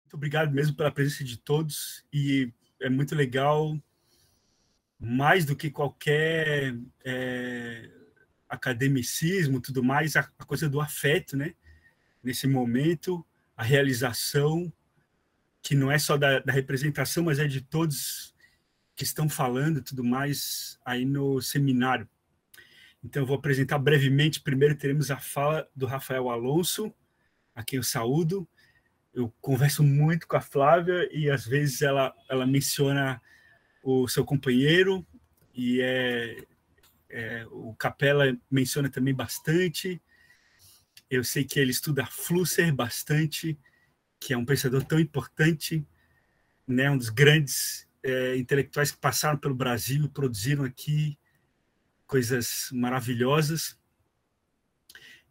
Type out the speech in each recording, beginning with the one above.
Muito obrigado mesmo pela presença de todos, e é muito legal, mais do que qualquer academicismo, tudo mais, a coisa do afeto, né? Nesse momento, a realização, que não é só da representação, mas é de todos que estão falando, tudo mais, aí no seminário. Então, eu vou apresentar brevemente. Primeiro teremos a fala do Rafael Alonso, a quem eu saúdo. Eu converso muito com a Flávia e, às vezes, ela menciona o seu companheiro, e o Capella menciona também bastante. Eu sei que ele estuda Flusser bastante, que é um pensador tão importante, né, um dos grandes intelectuais que passaram pelo Brasil e produziram aqui coisas maravilhosas.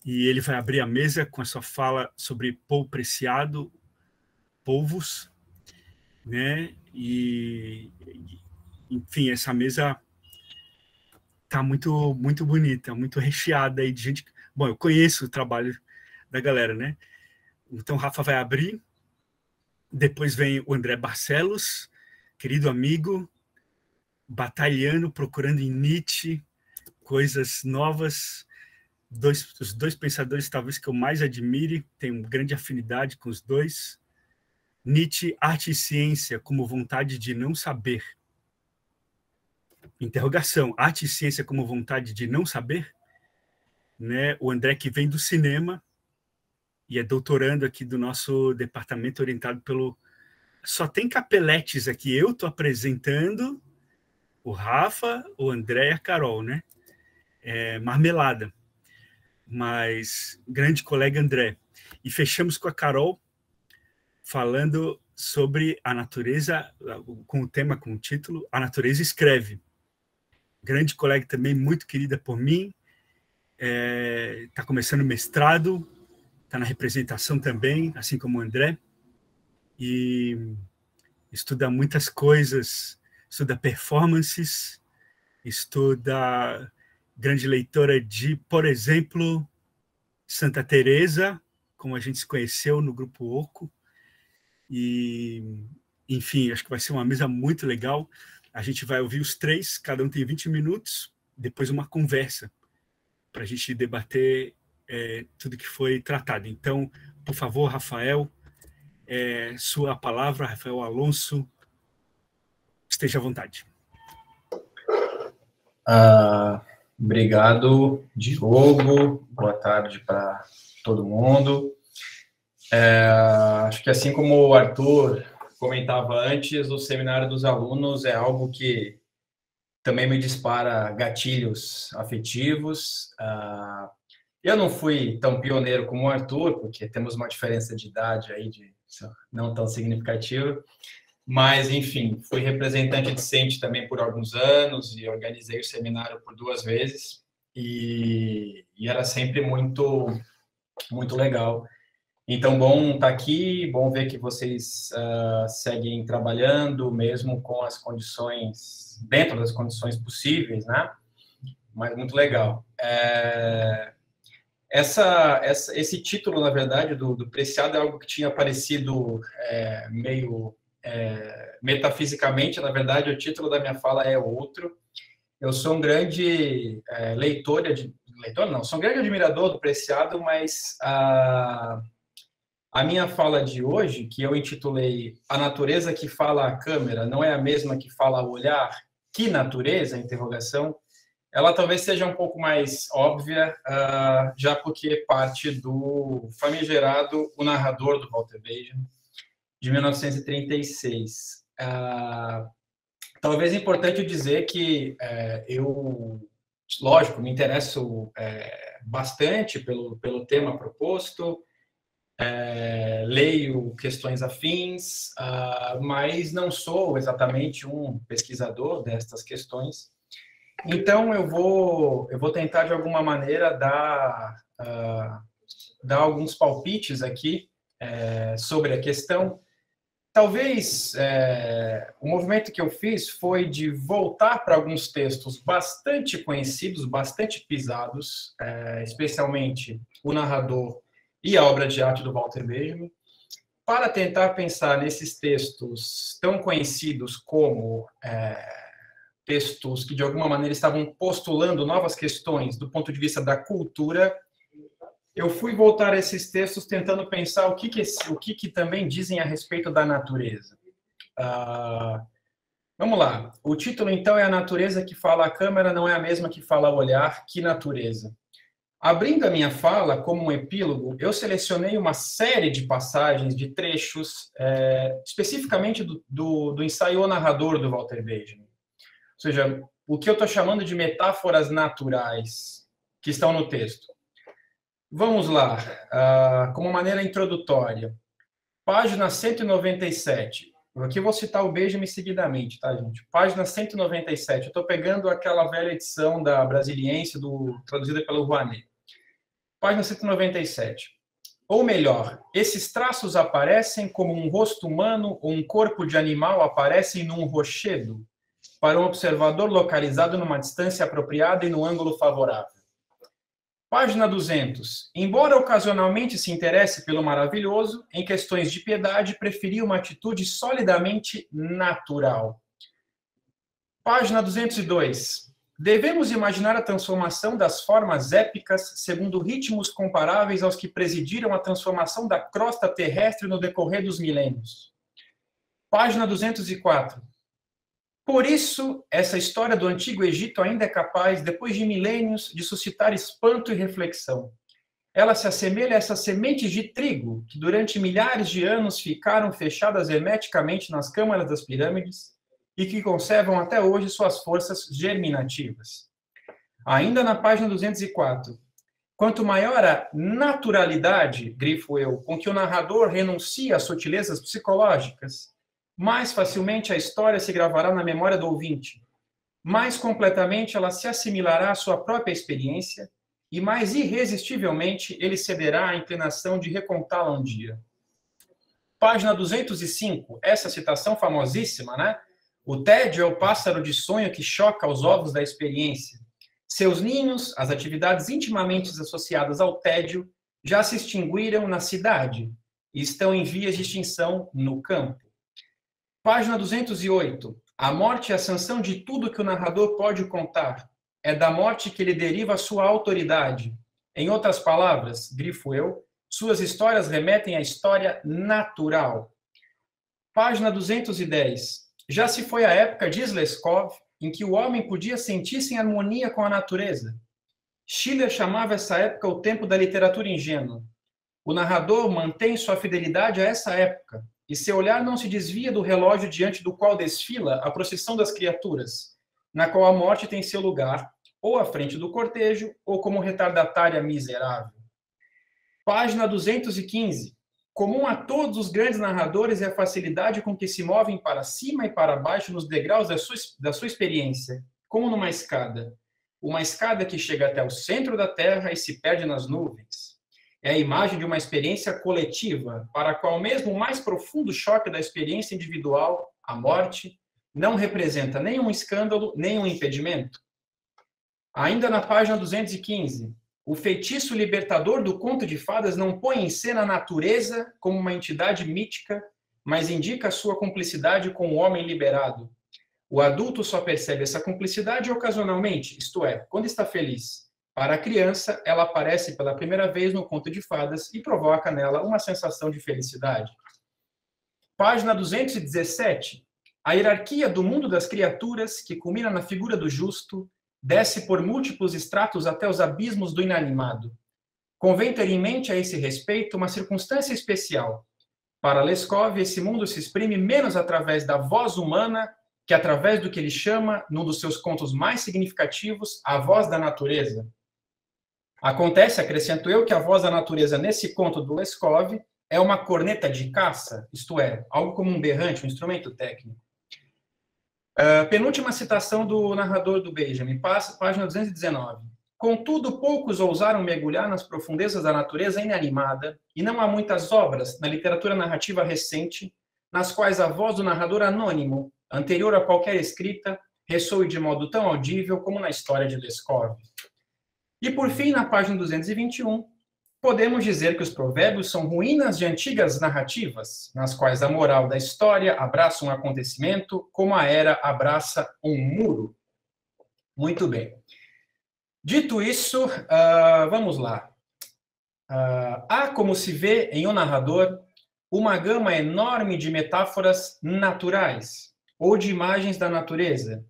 E ele vai abrir a mesa com a sua fala sobre Paul Preciado, Povos, né? E, enfim, essa mesa está muito, muito bonita, muito recheada aí de gente. Bom, eu conheço o trabalho da galera, né? Então, o Rafa vai abrir. Depois vem o André Barcelos, querido amigo, batalhando, procurando em Nietzsche coisas novas. Os dois pensadores, talvez, que eu mais admire, tenho grande afinidade com os dois. Nietzsche, arte e ciência como vontade de não saber. Interrogação, arte e ciência como vontade de não saber? Né? O André, que vem do cinema e é doutorando aqui do nosso departamento, orientado pelo... Só tem capeletes aqui, eu estou apresentando o Rafa, o André e a Carol, né? Marmelada. Mas grande colega André. E fechamos com a Carol, falando sobre a natureza, com o tema, com o título, A Natureza Escreve. Grande colega também, muito querida por mim, está começando mestrado, está na representação também, assim como o André, e estuda muitas coisas, estuda performances, estuda, grande leitora de, por exemplo, Santa Teresa, como a gente se conheceu no Grupo Oco, e, enfim, acho que vai ser uma mesa muito legal. A gente vai ouvir os três, cada um tem 20 minutos, depois uma conversa, para a gente debater tudo que foi tratado. Então, por favor, Rafael, sua palavra, Rafael Alonso, esteja à vontade. Obrigado, Diogo. Boa tarde para todo mundo. Acho que, assim como o Arthur comentava antes, o seminário dos alunos é algo que também me dispara gatilhos afetivos. Eu não fui tão pioneiro como o Arthur, porque temos uma diferença de idade aí não tão significativa, mas, enfim, fui representante discente também por alguns anos e organizei o seminário por 2 vezes, e era sempre muito, muito legal. Então, bom estar aqui, bom ver que vocês seguem trabalhando, mesmo com as condições, dentro das condições possíveis, né? Mas muito legal. Esse título, na verdade, do Preciado é algo que tinha aparecido meio metafisicamente. Na verdade, o título da minha fala é outro. Eu sou um grande sou um grande admirador do Preciado, mas a minha fala de hoje, que eu intitulei A Natureza que Fala à Câmera não é a mesma que fala ao olhar? Que natureza? Interrogação. Ela talvez seja um pouco mais óbvia, já porque parte do famigerado O Narrador, do Walter Benjamin, de 1936. Talvez é importante dizer que eu, lógico, me interesso bastante pelo tema proposto, leio questões afins, mas não sou exatamente um pesquisador destas questões. Então, eu vou tentar, de alguma maneira, dar alguns palpites aqui sobre a questão. Talvez o movimento que eu fiz foi de voltar para alguns textos bastante conhecidos, bastante pisados, especialmente O Narrador e a obra de arte do Walter Benjamin, para tentar pensar nesses textos tão conhecidos como textos que, de alguma maneira, estavam postulando novas questões do ponto de vista da cultura, eu fui voltar a esses textos tentando pensar o que também dizem a respeito da natureza. Vamos lá. O título, então, é A Natureza que Fala à Câmara Não é a Mesma que Fala ao Olhar. Que natureza? Abrindo a minha fala como um epílogo, eu selecionei uma série de passagens, de trechos, especificamente do ensaio O Narrador, do Walter Benjamin. Ou seja, o que eu estou chamando de metáforas naturais que estão no texto. Vamos lá, como maneira introdutória. Página 197. Aqui eu vou citar o Benjamin seguidamente, tá, gente? Página 197. Eu estou pegando aquela velha edição da Brasiliense, traduzida pelo Rouanet. Página 197. Ou melhor, esses traços aparecem como um rosto humano ou um corpo de animal aparecem num rochedo, para um observador localizado numa distância apropriada e no ângulo favorável. Página 200. Embora ocasionalmente se interesse pelo maravilhoso, em questões de piedade, preferia uma atitude solidamente natural. Página 202. Devemos imaginar a transformação das formas épicas segundo ritmos comparáveis aos que presidiram a transformação da crosta terrestre no decorrer dos milênios. Página 204. Por isso, essa história do Antigo Egito ainda é capaz, depois de milênios, de suscitar espanto e reflexão. Ela se assemelha a essas sementes de trigo que durante milhares de anos ficaram fechadas hermeticamente nas câmaras das pirâmides e que conservam até hoje suas forças germinativas. Ainda na página 204. Quanto maior a naturalidade, grifo eu, com que o narrador renuncia às sutilezas psicológicas, mais facilmente a história se gravará na memória do ouvinte, mais completamente ela se assimilará à sua própria experiência e mais irresistivelmente ele cederá à inclinação de recontá-la um dia. Página 205, essa citação famosíssima, né? O tédio é o pássaro de sonho que choca os ovos da experiência. Seus ninhos, as atividades intimamente associadas ao tédio, já se extinguiram na cidade e estão em vias de extinção no campo. Página 208. A morte é a sanção de tudo que o narrador pode contar. É da morte que ele deriva a sua autoridade. Em outras palavras, grifo eu, suas histórias remetem à história natural. Página 210. Já se foi a época, diz Leskov, em que o homem podia sentir-se em harmonia com a natureza. Schiller chamava essa época o tempo da literatura ingênua. O narrador mantém sua fidelidade a essa época, e seu olhar não se desvia do relógio diante do qual desfila a procissão das criaturas, na qual a morte tem seu lugar, ou à frente do cortejo, ou como retardatária miserável. Página 215. Comum a todos os grandes narradores é a facilidade com que se movem para cima e para baixo nos degraus da sua experiência, como numa escada. Uma escada que chega até o centro da terra e se perde nas nuvens. É a imagem de uma experiência coletiva, para a qual mesmo o mais profundo choque da experiência individual, a morte, não representa nenhum escândalo, nem um impedimento. Ainda na página 215, o feitiço libertador do conto de fadas não põe em cena a natureza como uma entidade mítica, mas indica a sua cumplicidade com o homem liberado. O adulto só percebe essa cumplicidade ocasionalmente, isto é, quando está feliz. Para a criança, ela aparece pela primeira vez no conto de fadas e provoca nela uma sensação de felicidade. Página 217. A hierarquia do mundo das criaturas, que culmina na figura do justo, desce por múltiplos estratos até os abismos do inanimado. Convém ter em mente a esse respeito uma circunstância especial. Para Leskov, esse mundo se exprime menos através da voz humana que através do que ele chama, num dos seus contos mais significativos, a voz da natureza. Acontece, acrescento eu, que a voz da natureza nesse conto do Leskov é uma corneta de caça, isto é, algo como um berrante, um instrumento técnico. Penúltima citação do narrador do Benjamin, página 219. Contudo, poucos ousaram mergulhar nas profundezas da natureza inanimada, e não há muitas obras na literatura narrativa recente nas quais a voz do narrador anônimo, anterior a qualquer escrita, ressoe de modo tão audível como na história de Leskov. E, por fim, na página 221, podemos dizer que os provérbios são ruínas de antigas narrativas, nas quais a moral da história abraça um acontecimento, como a era abraça um muro. Muito bem. Dito isso, vamos lá. Há, como se vê em O Narrador, uma gama enorme de metáforas naturais, ou de imagens da natureza,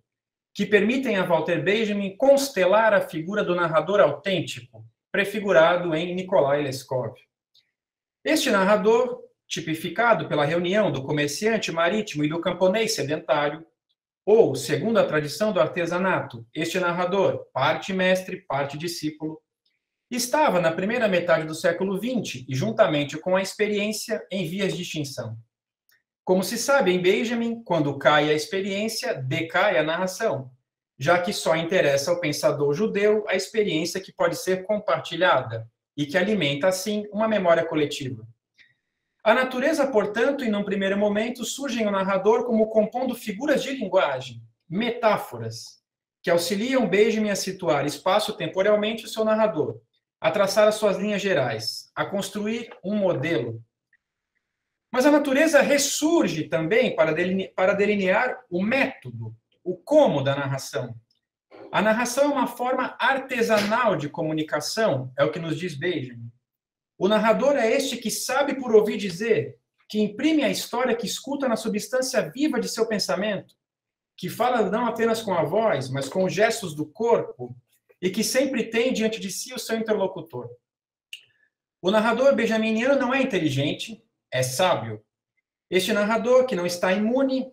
que permitem a Walter Benjamin constelar a figura do narrador autêntico, prefigurado em Nikolai Leskov. Este narrador, tipificado pela reunião do comerciante marítimo e do camponês sedentário, ou, segundo a tradição do artesanato, este narrador, parte mestre, parte discípulo, estava na primeira metade do século XX e, juntamente com a experiência, em vias de extinção. Como se sabe em Benjamin, quando cai a experiência, decai a narração, já que só interessa ao pensador judeu a experiência que pode ser compartilhada e que alimenta, assim, uma memória coletiva. A natureza, portanto, em um primeiro momento, surge em um narrador como compondo figuras de linguagem, metáforas, que auxiliam Benjamin a situar espaço-temporalmente o seu narrador, a traçar as suas linhas gerais, a construir um modelo. Mas a natureza ressurge também para delinear o método, o como da narração. A narração é uma forma artesanal de comunicação, é o que nos diz Benjamin. O narrador é este que sabe por ouvir dizer, que imprime a história que escuta na substância viva de seu pensamento, que fala não apenas com a voz, mas com os gestos do corpo, e que sempre tem diante de si o seu interlocutor. O narrador benjaminiano não é inteligente, é sábio. Este narrador que não está imune,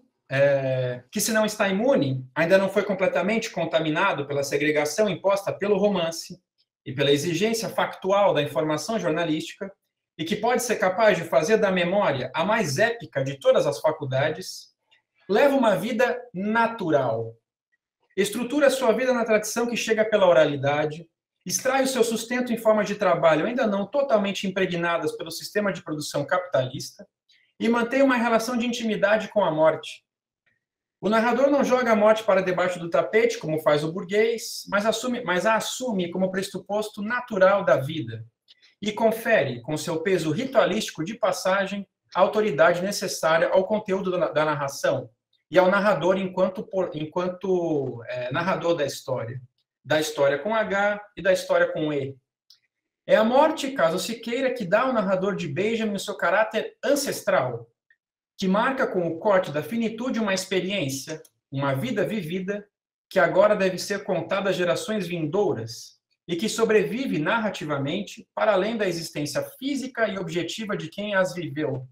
se não está imune, ainda não foi completamente contaminado pela segregação imposta pelo romance e pela exigência factual da informação jornalística, e que pode ser capaz de fazer da memória a mais épica de todas as faculdades, leva uma vida natural. Estrutura sua vida na tradição que chega pela oralidade, extrai o seu sustento em formas de trabalho ainda não totalmente impregnadas pelo sistema de produção capitalista e mantém uma relação de intimidade com a morte. O narrador não joga a morte para debaixo do tapete, como faz o burguês, mas a assume como pressuposto natural da vida e confere, com seu peso ritualístico de passagem, a autoridade necessária ao conteúdo da narração e ao narrador enquanto narrador da história com H e da história com E. É a morte, caso se queira, que dá ao narrador de Benjamin o seu caráter ancestral, que marca com o corte da finitude uma experiência, uma vida vivida, que agora deve ser contada às gerações vindouras e que sobrevive narrativamente para além da existência física e objetiva de quem as viveu.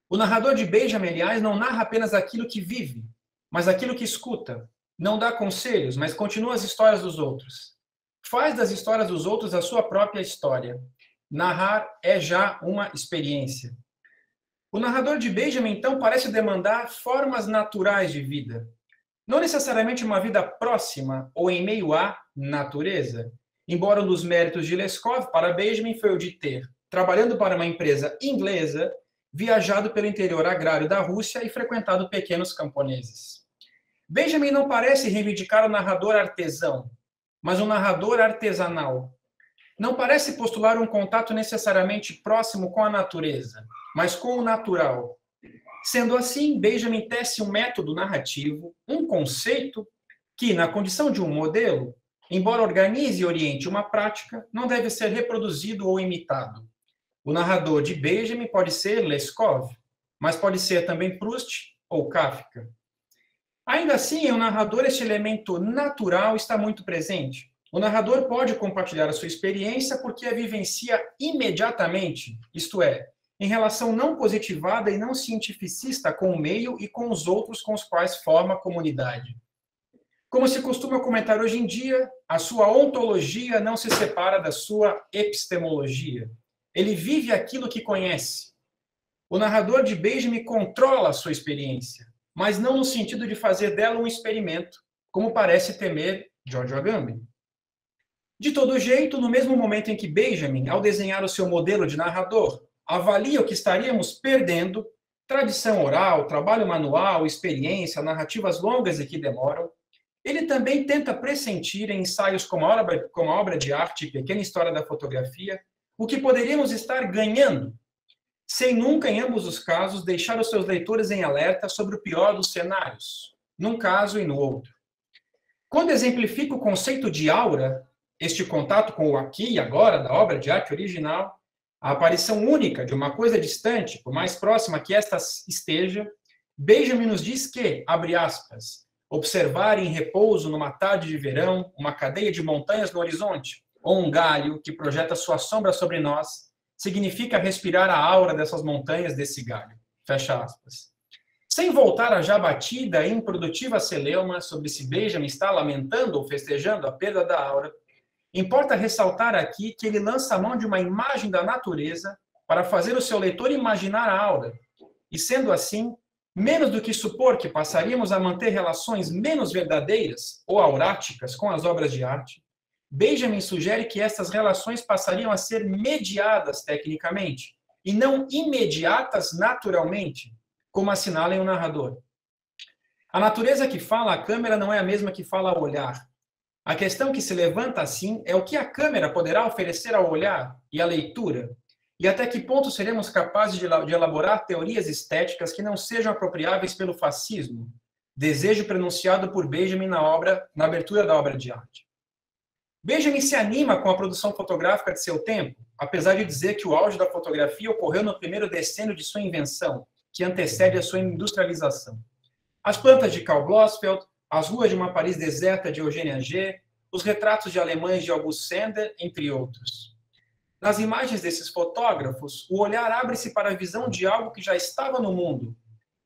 O narrador de Benjamin, aliás, não narra apenas aquilo que vive, mas aquilo que escuta. Não dá conselhos, mas continua as histórias dos outros. Faz das histórias dos outros a sua própria história. Narrar é já uma experiência. O narrador de Benjamin, então, parece demandar formas naturais de vida. Não necessariamente uma vida próxima ou em meio à natureza, embora um dos méritos de Leskov para Benjamin foi o de ter, trabalhando para uma empresa inglesa, viajado pelo interior agrário da Rússia e frequentado pequenos camponeses. Benjamin não parece reivindicar o narrador artesão, mas um narrador artesanal. Não parece postular um contato necessariamente próximo com a natureza, mas com o natural. Sendo assim, Benjamin tece um método narrativo, um conceito, que, na condição de um modelo, embora organize e oriente uma prática, não deve ser reproduzido ou imitado. O narrador de Benjamin pode ser Leskov, mas pode ser também Proust ou Kafka. Ainda assim, em um narrador, este elemento natural está muito presente. O narrador pode compartilhar a sua experiência porque a vivencia imediatamente, isto é, em relação não positivada e não cientificista com o meio e com os outros com os quais forma a comunidade. Como se costuma comentar hoje em dia, a sua ontologia não se separa da sua epistemologia. Ele vive aquilo que conhece. O narrador de Benjamin controla a sua experiência, mas não no sentido de fazer dela um experimento, como parece temer Giorgio Agamben. De todo jeito, no mesmo momento em que Benjamin, ao desenhar o seu modelo de narrador, avalia o que estaríamos perdendo, tradição oral, trabalho manual, experiência, narrativas longas e que demoram, ele também tenta pressentir em ensaios como a obra de arte Pequena História da Fotografia, o que poderíamos estar ganhando, sem nunca, em ambos os casos, deixar os seus leitores em alerta sobre o pior dos cenários, num caso e no outro. Quando exemplifico o conceito de aura, este contato com o aqui e agora da obra de arte original, a aparição única de uma coisa distante, por mais próxima que esta esteja, Benjamin nos diz que, abre aspas, observar em repouso numa tarde de verão uma cadeia de montanhas no horizonte, ou um galho que projeta sua sombra sobre nós, significa respirar a aura dessas montanhas desse galho. Fecha aspas. Sem voltar à já batida e improdutiva celeuma sobre se Benjamin está lamentando ou festejando a perda da aura, importa ressaltar aqui que ele lança a mão de uma imagem da natureza para fazer o seu leitor imaginar a aura. E sendo assim, menos do que supor que passaríamos a manter relações menos verdadeiras ou auráticas com as obras de arte, Benjamin sugere que estas relações passariam a ser mediadas tecnicamente e não imediatas naturalmente, como assinala em o narrador. A natureza que fala à câmera não é a mesma que fala ao olhar. A questão que se levanta assim é o que a câmera poderá oferecer ao olhar e à leitura, e até que ponto seremos capazes de elaborar teorias estéticas que não sejam apropriáveis pelo fascismo, desejo pronunciado por Benjamin na abertura da obra de arte. Benjamin se anima com a produção fotográfica de seu tempo, apesar de dizer que o auge da fotografia ocorreu no primeiro decênio de sua invenção, que antecede a sua industrialização. As plantas de Karl Blossfeld, as ruas de uma Paris deserta de Eugênia G, os retratos de alemães de August Sander, entre outros. Nas imagens desses fotógrafos, o olhar abre-se para a visão de algo que já estava no mundo,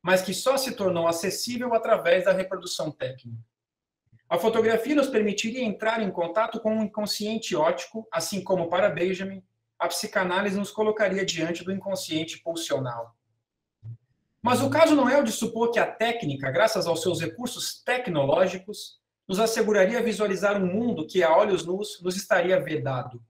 mas que só se tornou acessível através da reprodução técnica. A fotografia nos permitiria entrar em contato com um inconsciente óptico, assim como para Benjamin, a psicanálise nos colocaria diante do inconsciente pulsional. Mas o caso não é o de supor que a técnica, graças aos seus recursos tecnológicos, nos asseguraria visualizar um mundo que, a olhos nus, nos estaria vedado.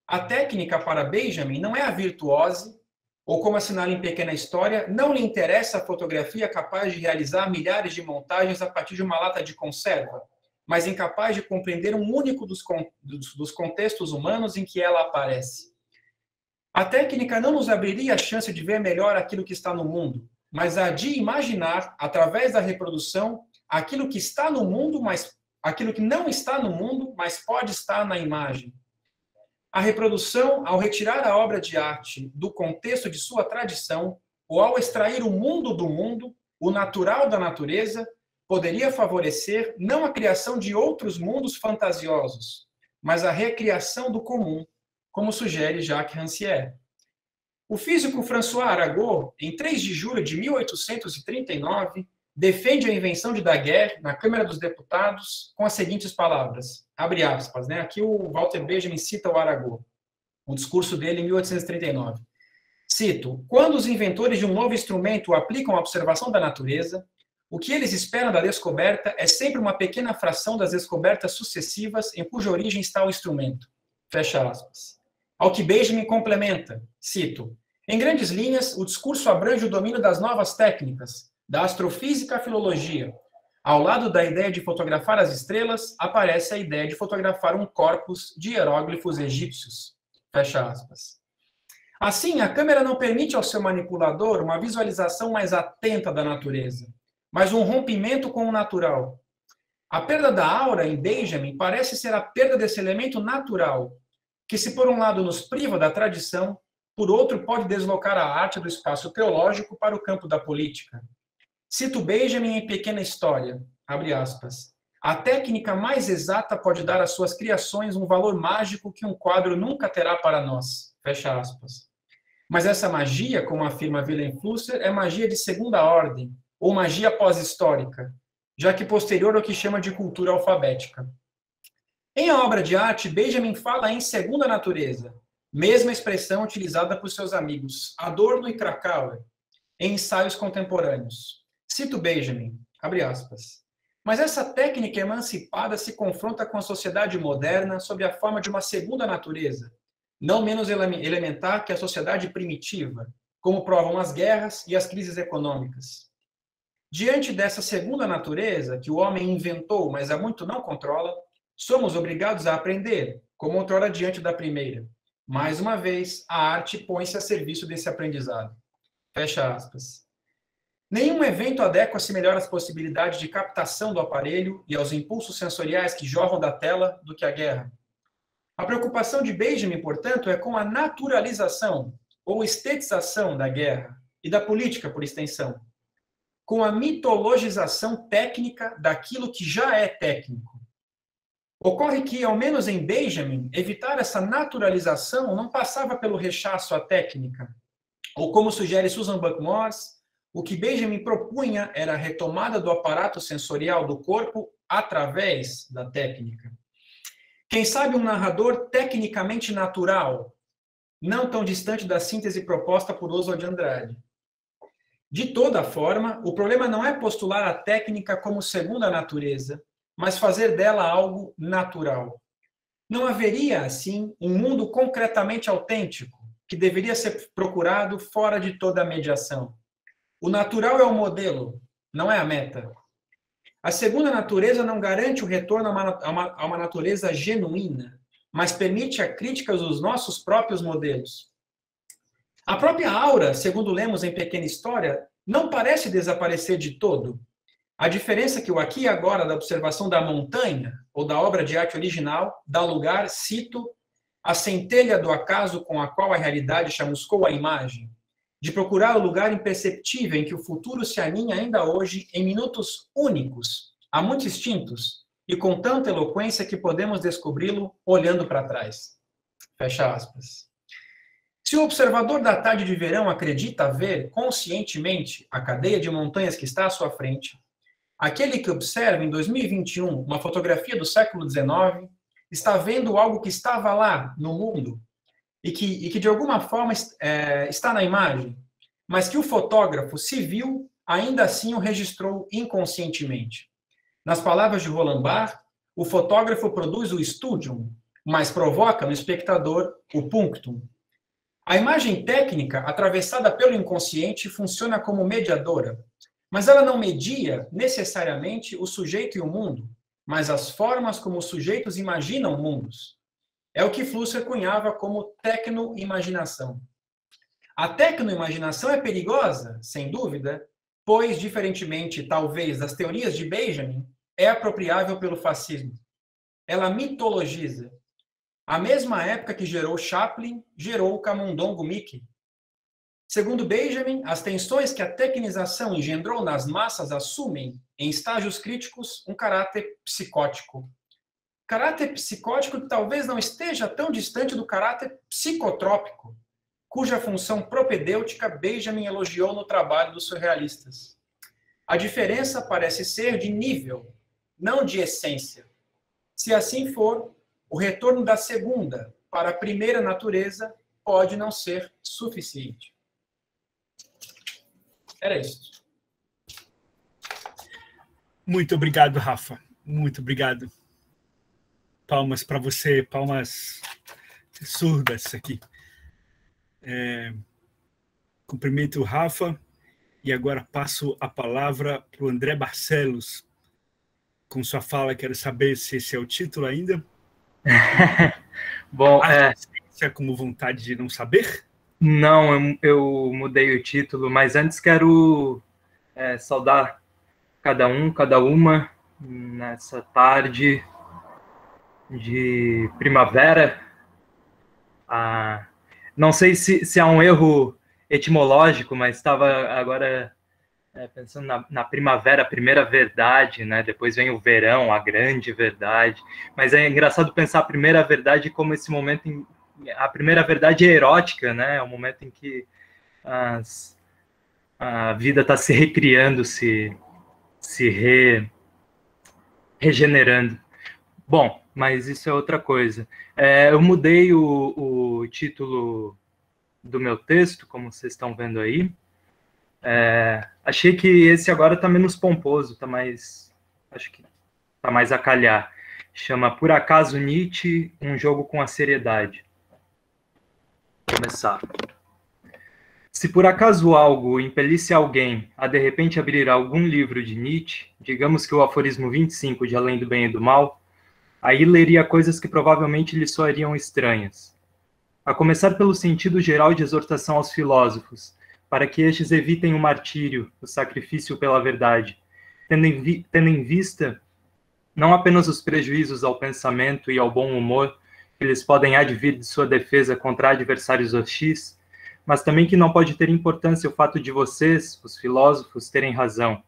A técnica para Benjamin não é a virtuose, ou como assinala em Pequena História, não lhe interessa a fotografia capaz de realizar milhares de montagens a partir de uma lata de conserva, mas incapaz de compreender um único dos contextos humanos em que ela aparece. A técnica não nos abriria a chance de ver melhor aquilo que está no mundo, mas a de imaginar, através da reprodução, aquilo que está no mundo, mas aquilo que não está no mundo, mas pode estar na imagem. A reprodução, ao retirar a obra de arte do contexto de sua tradição, ou ao extrair o mundo do mundo, o natural da natureza, poderia favorecer não a criação de outros mundos fantasiosos, mas a recriação do comum, como sugere Jacques Rancière. O físico François Arago, em 3 de julho de 1839, defende a invenção de Daguerre na Câmara dos Deputados com as seguintes palavras, abre aspas, né? Aqui o Walter Benjamin cita o Arago, o discurso dele em 1839. Cito, quando os inventores de um novo instrumento aplicam a observação da natureza, o que eles esperam da descoberta é sempre uma pequena fração das descobertas sucessivas em cuja origem está o instrumento. Fecha aspas. Ao que Benjamin complementa, cito, em grandes linhas, o discurso abrange o domínio das novas técnicas, da astrofísica à filologia. Ao lado da ideia de fotografar as estrelas, aparece a ideia de fotografar um corpus de hieróglifos egípcios. Fecha aspas. Assim, a câmera não permite ao seu manipulador uma visualização mais atenta da natureza, mas um rompimento com o natural. A perda da aura em Benjamin parece ser a perda desse elemento natural, que se por um lado nos priva da tradição, por outro pode deslocar a arte do espaço teológico para o campo da política. Cito Benjamin em Pequena História, abre aspas, a técnica mais exata pode dar às suas criações um valor mágico que um quadro nunca terá para nós, fecha aspas. Mas essa magia, como afirma Wilhelm Flusser, é magia de segunda ordem, ou magia pós-histórica, já que posterior ao que chama de cultura alfabética. Em a obra de arte, Benjamin fala em segunda natureza, mesma expressão utilizada por seus amigos Adorno e Krakauer, em ensaios contemporâneos. Cito Benjamin, abre aspas, mas essa técnica emancipada se confronta com a sociedade moderna sob a forma de uma segunda natureza, não menos elementar que a sociedade primitiva, como provam as guerras e as crises econômicas. Diante dessa segunda natureza, que o homem inventou, mas há muito não controla, somos obrigados a aprender, como outrora diante da primeira, Mais uma vez, a arte põe-se a serviço desse aprendizado. Fecha aspas. Nenhum evento adequa-se melhor às possibilidades de captação do aparelho e aos impulsos sensoriais que jorram da tela do que a guerra. A preocupação de Benjamin, portanto, é com a naturalização ou estetização da guerra e da política, por extensão, com a mitologização técnica daquilo que já é técnico. Ocorre que, ao menos em Benjamin, evitar essa naturalização não passava pelo rechaço à técnica, ou como sugere Susan Buck-Morss, o que Benjamin propunha era a retomada do aparato sensorial do corpo através da técnica. Quem sabe um narrador tecnicamente natural, não tão distante da síntese proposta por Oswald de Andrade. De toda forma, o problema não é postular a técnica como segunda natureza, mas fazer dela algo natural. Não haveria, assim, um mundo concretamente autêntico, que deveria ser procurado fora de toda a mediação. O natural é o modelo, não é a meta. A segunda natureza não garante o retorno a uma natureza genuína, mas permite a crítica dos nossos próprios modelos. A própria aura, segundo lemos em Pequena História, não parece desaparecer de todo. A diferença é que o aqui e agora da observação da montanha, ou da obra de arte original, dá lugar, cito, à centelha do acaso com a qual a realidade chamuscou a imagem, de procurar o lugar imperceptível em que o futuro se aninha ainda hoje em minutos únicos, há muitos instintos, e com tanta eloquência que podemos descobri-lo olhando para trás. Fecha aspas. Se o observador da tarde de verão acredita ver conscientemente a cadeia de montanhas que está à sua frente, aquele que observa em 2021 uma fotografia do século XIX está vendo algo que estava lá no mundo e que de alguma forma está na imagem, mas que o fotógrafo, se viu, ainda assim o registrou inconscientemente. Nas palavras de Roland Barthes, o fotógrafo produz o studium, mas provoca no espectador o punctum. A imagem técnica, atravessada pelo inconsciente, funciona como mediadora, mas ela não media necessariamente o sujeito e o mundo, mas as formas como os sujeitos imaginam mundos. É o que Flusser cunhava como tecno-imaginação. A tecno-imaginação é perigosa, sem dúvida, pois, diferentemente, talvez, das teorias de Benjamin, é apropriável pelo fascismo. Ela mitologiza. A mesma época que gerou Chaplin, gerou o camundongo Mickey. Segundo Benjamin, as tensões que a tecnização engendrou nas massas assumem, em estágios críticos, um caráter psicótico. Caráter psicótico que talvez não esteja tão distante do caráter psicotrópico, cuja função propedêutica Benjamin elogiou no trabalho dos surrealistas. A diferença parece ser de nível, não de essência. Se assim for, o retorno da segunda para a primeira natureza pode não ser suficiente. Era isso. Muito obrigado, Rafa. Muito obrigado. Palmas para você, palmas surdas aqui. Cumprimento o Rafa e agora passo a palavra para o André Barcelos. Com sua fala, quero saber se esse é o título ainda. Bom, como vontade de não saber? Não, eu mudei o título, mas antes quero saudar cada um, cada uma nessa tarde de primavera. Não sei se há um erro etimológico, mas estava agora pensando na primavera, a primeira verdade, né? Depois vem o verão, a grande verdade. Mas é engraçado pensar a primeira verdade como esse momento a primeira verdade é erótica, né? É o momento em que a vida está se recriando, regenerando. Bom, mas isso é outra coisa. Eu mudei o título do meu texto, como vocês estão vendo aí. Achei que esse agora está menos pomposo, acho que está mais a calhar. Chama Por Acaso Nietzsche, um jogo com a seriedade. Vou começar. Se por acaso algo impelisse alguém a de repente abrir algum livro de Nietzsche, digamos que o aforismo 25 de Além do Bem e do Mal, aí leria coisas que provavelmente lhe soariam estranhas. a começar pelo sentido geral de exortação aos filósofos, para que estes evitem o martírio, o sacrifício pela verdade, tendo em vista não apenas os prejuízos ao pensamento e ao bom humor que lhes podem advir de sua defesa contra adversários hostis, mas também que não pode ter importância o fato de vocês, os filósofos, terem razão,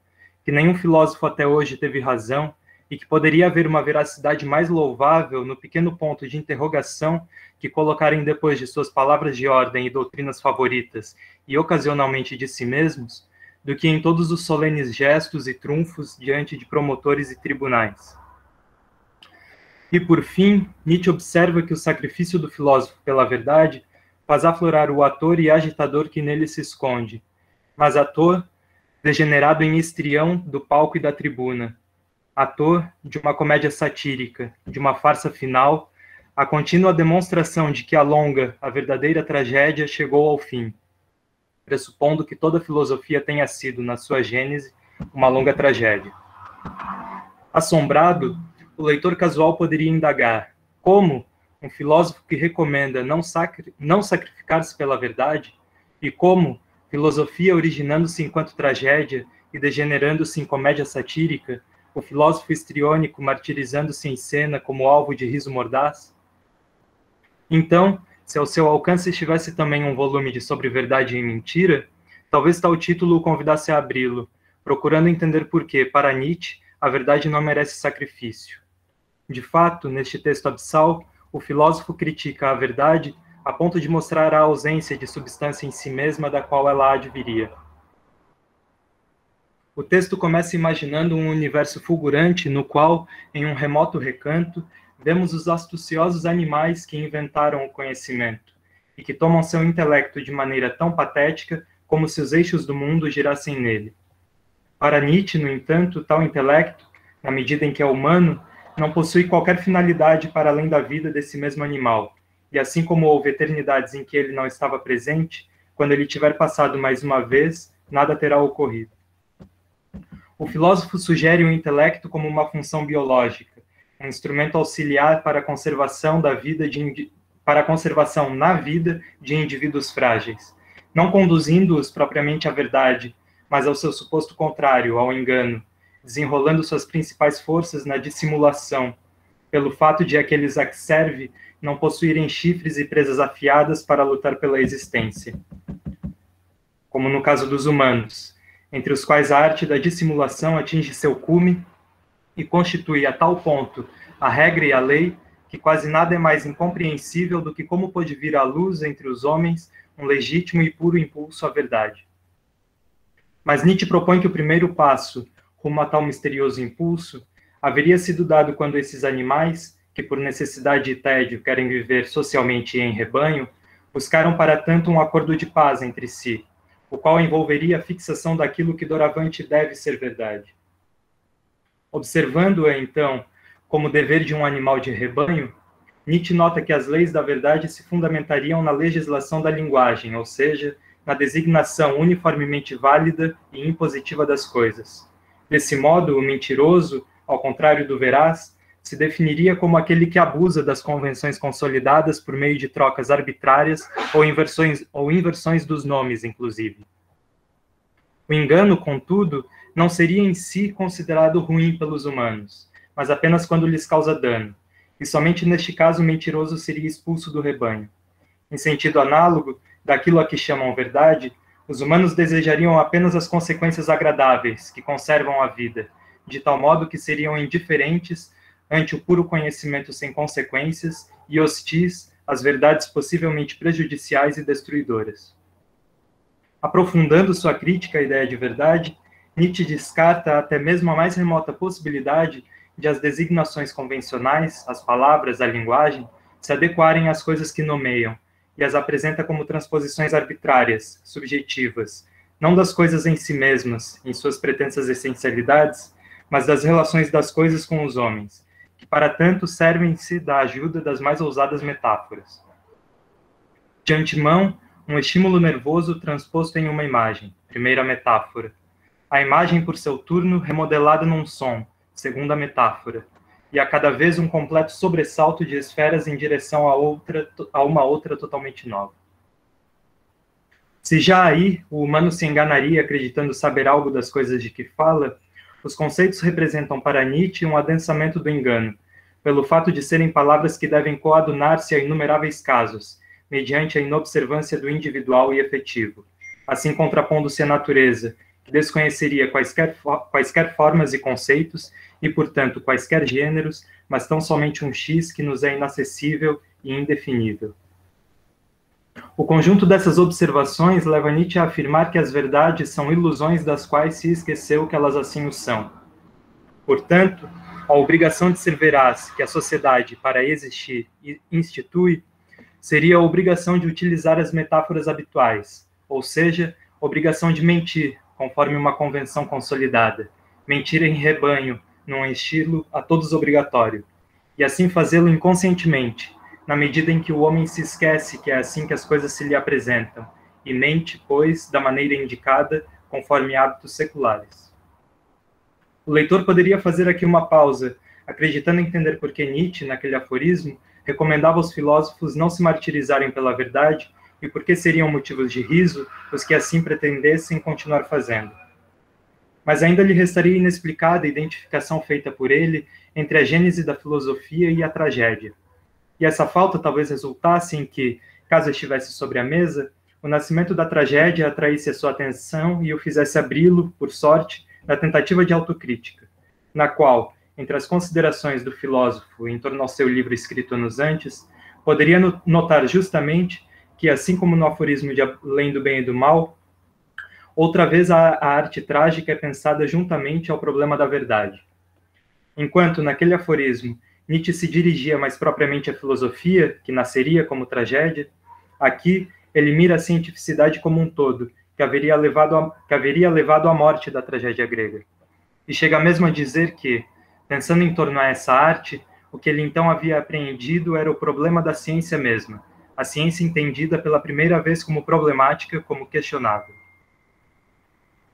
que nenhum filósofo até hoje teve razão, e que poderia haver uma veracidade mais louvável no pequeno ponto de interrogação que colocarem depois de suas palavras de ordem e doutrinas favoritas, e ocasionalmente de si mesmos, do que em todos os solenes gestos e trunfos diante de promotores e tribunais. E, por fim, Nietzsche observa que o sacrifício do filósofo pela verdade faz aflorar o ator e agitador que nele se esconde, mas ator degenerado em histrião do palco e da tribuna, ator de uma comédia satírica, de uma farsa final, a contínua demonstração de que a longa, a verdadeira tragédia chegou ao fim, pressupondo que toda filosofia tenha sido, na sua gênese, uma longa tragédia. Assombrado, o leitor casual poderia indagar: como um filósofo que recomenda não sacrificar-se pela verdade, e como filosofia originando-se enquanto tragédia e degenerando-se em comédia satírica, o filósofo histriônico martirizando-se em cena como alvo de riso mordaz? Então, se ao seu alcance estivesse também um volume de Sobre Verdade e Mentira, talvez tal título o convidasse a abri-lo, procurando entender por que, para Nietzsche, a verdade não merece sacrifício. De fato, neste texto abissal, o filósofo critica a verdade a ponto de mostrar a ausência de substância em si mesma da qual ela adviria. O texto começa imaginando um universo fulgurante no qual, em um remoto recanto, vemos os astuciosos animais que inventaram o conhecimento e que tomam seu intelecto de maneira tão patética como se os eixos do mundo girassem nele. Para Nietzsche, no entanto, tal intelecto, na medida em que é humano, não possui qualquer finalidade para além da vida desse mesmo animal, e assim como houve eternidades em que ele não estava presente, quando ele tiver passado mais uma vez, nada terá ocorrido. O filósofo sugere o intelecto como uma função biológica, um instrumento auxiliar para a conservação da vida para a conservação na vida de indivíduos frágeis, não conduzindo-os propriamente à verdade, mas ao seu suposto contrário, ao engano, desenrolando suas principais forças na dissimulação, pelo fato de aqueles a que serve não possuírem chifres e presas afiadas para lutar pela existência. Como no caso dos humanos, entre os quais a arte da dissimulação atinge seu cume e constitui a tal ponto a regra e a lei que quase nada é mais incompreensível do que como pode vir à luz entre os homens um legítimo e puro impulso à verdade. Mas Nietzsche propõe que o primeiro passo rumo a tal misterioso impulso haveria sido dado quando esses animais, que por necessidade e tédio querem viver socialmente e em rebanho, buscaram para tanto um acordo de paz entre si, o qual envolveria a fixação daquilo que doravante deve ser verdade. Observando-a, então, como dever de um animal de rebanho, Nietzsche nota que as leis da verdade se fundamentariam na legislação da linguagem, ou seja, na designação uniformemente válida e impositiva das coisas. Desse modo, o mentiroso, ao contrário do veraz, se definiria como aquele que abusa das convenções consolidadas por meio de trocas arbitrárias ou inversões dos nomes, inclusive. O engano, contudo, não seria em si considerado ruim pelos humanos, mas apenas quando lhes causa dano, e somente neste caso o mentiroso seria expulso do rebanho. Em sentido análogo, daquilo a que chamam verdade, os humanos desejariam apenas as consequências agradáveis, que conservam a vida, de tal modo que seriam indiferentes ante o puro conhecimento sem consequências e hostis às verdades possivelmente prejudiciais e destruidoras. Aprofundando sua crítica à ideia de verdade, Nietzsche descarta até mesmo a mais remota possibilidade de as designações convencionais, as palavras, a linguagem, se adequarem às coisas que nomeiam, e as apresenta como transposições arbitrárias, subjetivas, não das coisas em si mesmas, em suas pretensas essencialidades, mas das relações das coisas com os homens, que para tanto servem-se da ajuda das mais ousadas metáforas. De antemão, um estímulo nervoso transposto em uma imagem, primeira metáfora. A imagem, por seu turno, remodelada num som, segunda metáfora. e a cada vez um completo sobressalto de esferas em direção a uma outra totalmente nova. Se já aí o humano se enganaria acreditando saber algo das coisas de que fala, os conceitos representam para Nietzsche um adensamento do engano, pelo fato de serem palavras que devem coadunar-se a inumeráveis casos, mediante a inobservância do individual e efetivo, assim contrapondo-se à natureza, que desconheceria quaisquer formas e conceitos, e, portanto, quaisquer gêneros, mas tão somente um X que nos é inacessível e indefinível. O conjunto dessas observações leva Nietzsche a afirmar que as verdades são ilusões das quais se esqueceu que elas assim o são. Portanto, a obrigação de ser veraz que a sociedade, para existir, institui, seria a obrigação de utilizar as metáforas habituais, ou seja, a obrigação de mentir, conforme uma convenção consolidada, mentir em rebanho, num estilo a todos obrigatório, e assim fazê-lo inconscientemente, na medida em que o homem se esquece que é assim que as coisas se lhe apresentam, e mente, pois, da maneira indicada, conforme hábitos seculares. O leitor poderia fazer aqui uma pausa, acreditando entender por que Nietzsche, naquele aforismo, recomendava aos filósofos não se martirizarem pela verdade e por que seriam motivos de riso os que assim pretendessem continuar fazendo. Mas ainda lhe restaria inexplicada a identificação feita por ele entre a gênese da filosofia e a tragédia. E essa falta talvez resultasse em que, caso estivesse sobre a mesa, o nascimento da tragédia atraísse a sua atenção e o fizesse abri-lo, por sorte, na tentativa de autocrítica, na qual, entre as considerações do filósofo em torno ao seu livro escrito anos antes, poderia notar justamente que, assim como no aforismo de Além do Bem e do Mal, outra vez a arte trágica é pensada juntamente ao problema da verdade. Enquanto, naquele aforismo, Nietzsche se dirigia mais propriamente à filosofia, que nasceria como tragédia, aqui ele mira a cientificidade como um todo, que haveria levado à morte da tragédia grega. E chega mesmo a dizer que, pensando em torno a essa arte, o que ele então havia apreendido era o problema da ciência mesma, a ciência entendida pela primeira vez como problemática, como questionável.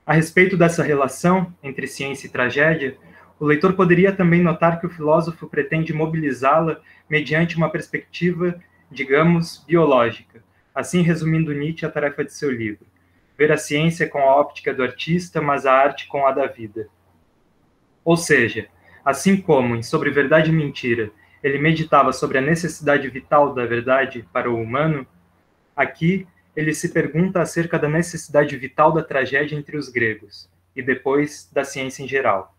A respeito dessa relação entre ciência e tragédia, o leitor poderia também notar que o filósofo pretende mobilizá-la mediante uma perspectiva, digamos, biológica, assim resumindo Nietzsche a tarefa de seu livro, ver a ciência com a óptica do artista, mas a arte com a da vida. Ou seja, assim como, em Sobre Verdade e Mentira, ele meditava sobre a necessidade vital da verdade para o humano, aqui ele se pergunta acerca da necessidade vital da tragédia entre os gregos, e depois da ciência em geral.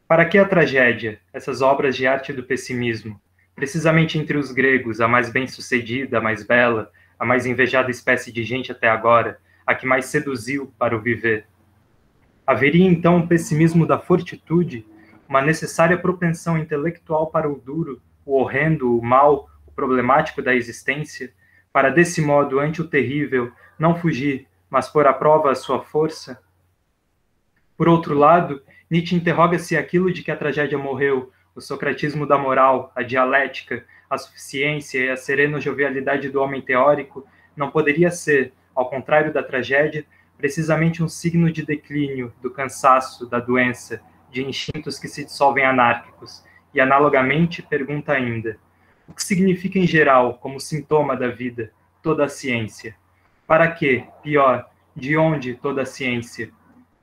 Para que a tragédia, essas obras de arte do pessimismo, precisamente entre os gregos, a mais bem-sucedida, a mais bela, a mais invejada espécie de gente até agora, a que mais seduziu para o viver? Haveria então um pessimismo da fortitude, uma necessária propensão intelectual para o duro, o horrendo, o mal, o problemático da existência, para desse modo, ante o terrível, não fugir, mas pôr à prova a sua força? Por outro lado, Nietzsche interroga se aquilo de que a tragédia morreu, o socratismo da moral, a dialética, a suficiência e a serena jovialidade do homem teórico, não poderia ser, ao contrário da tragédia, precisamente um signo de declínio, do cansaço, da doença, de instintos que se dissolvem anárquicos, e analogamente pergunta ainda: o que significa em geral, como sintoma da vida, toda a ciência? Para que, pior, de onde toda a ciência?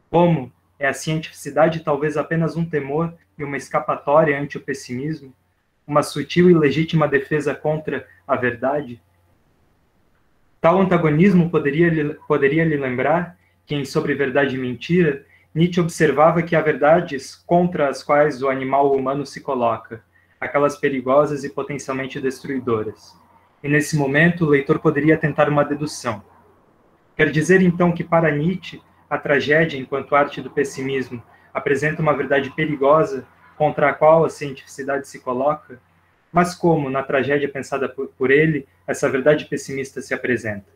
Como é a cientificidade talvez apenas um temor e uma escapatória ante o pessimismo? Uma sutil e legítima defesa contra a verdade? Tal antagonismo poderia lhe lembrar que, em Sobre Verdade e Mentira, Nietzsche observava que há verdades contra as quais o animal humano se coloca, aquelas perigosas e potencialmente destruidoras. E nesse momento o leitor poderia tentar uma dedução. Quer dizer então que para Nietzsche a tragédia, enquanto arte do pessimismo, apresenta uma verdade perigosa contra a qual a cientificidade se coloca? Mas como, na tragédia pensada por ele, essa verdade pessimista se apresenta?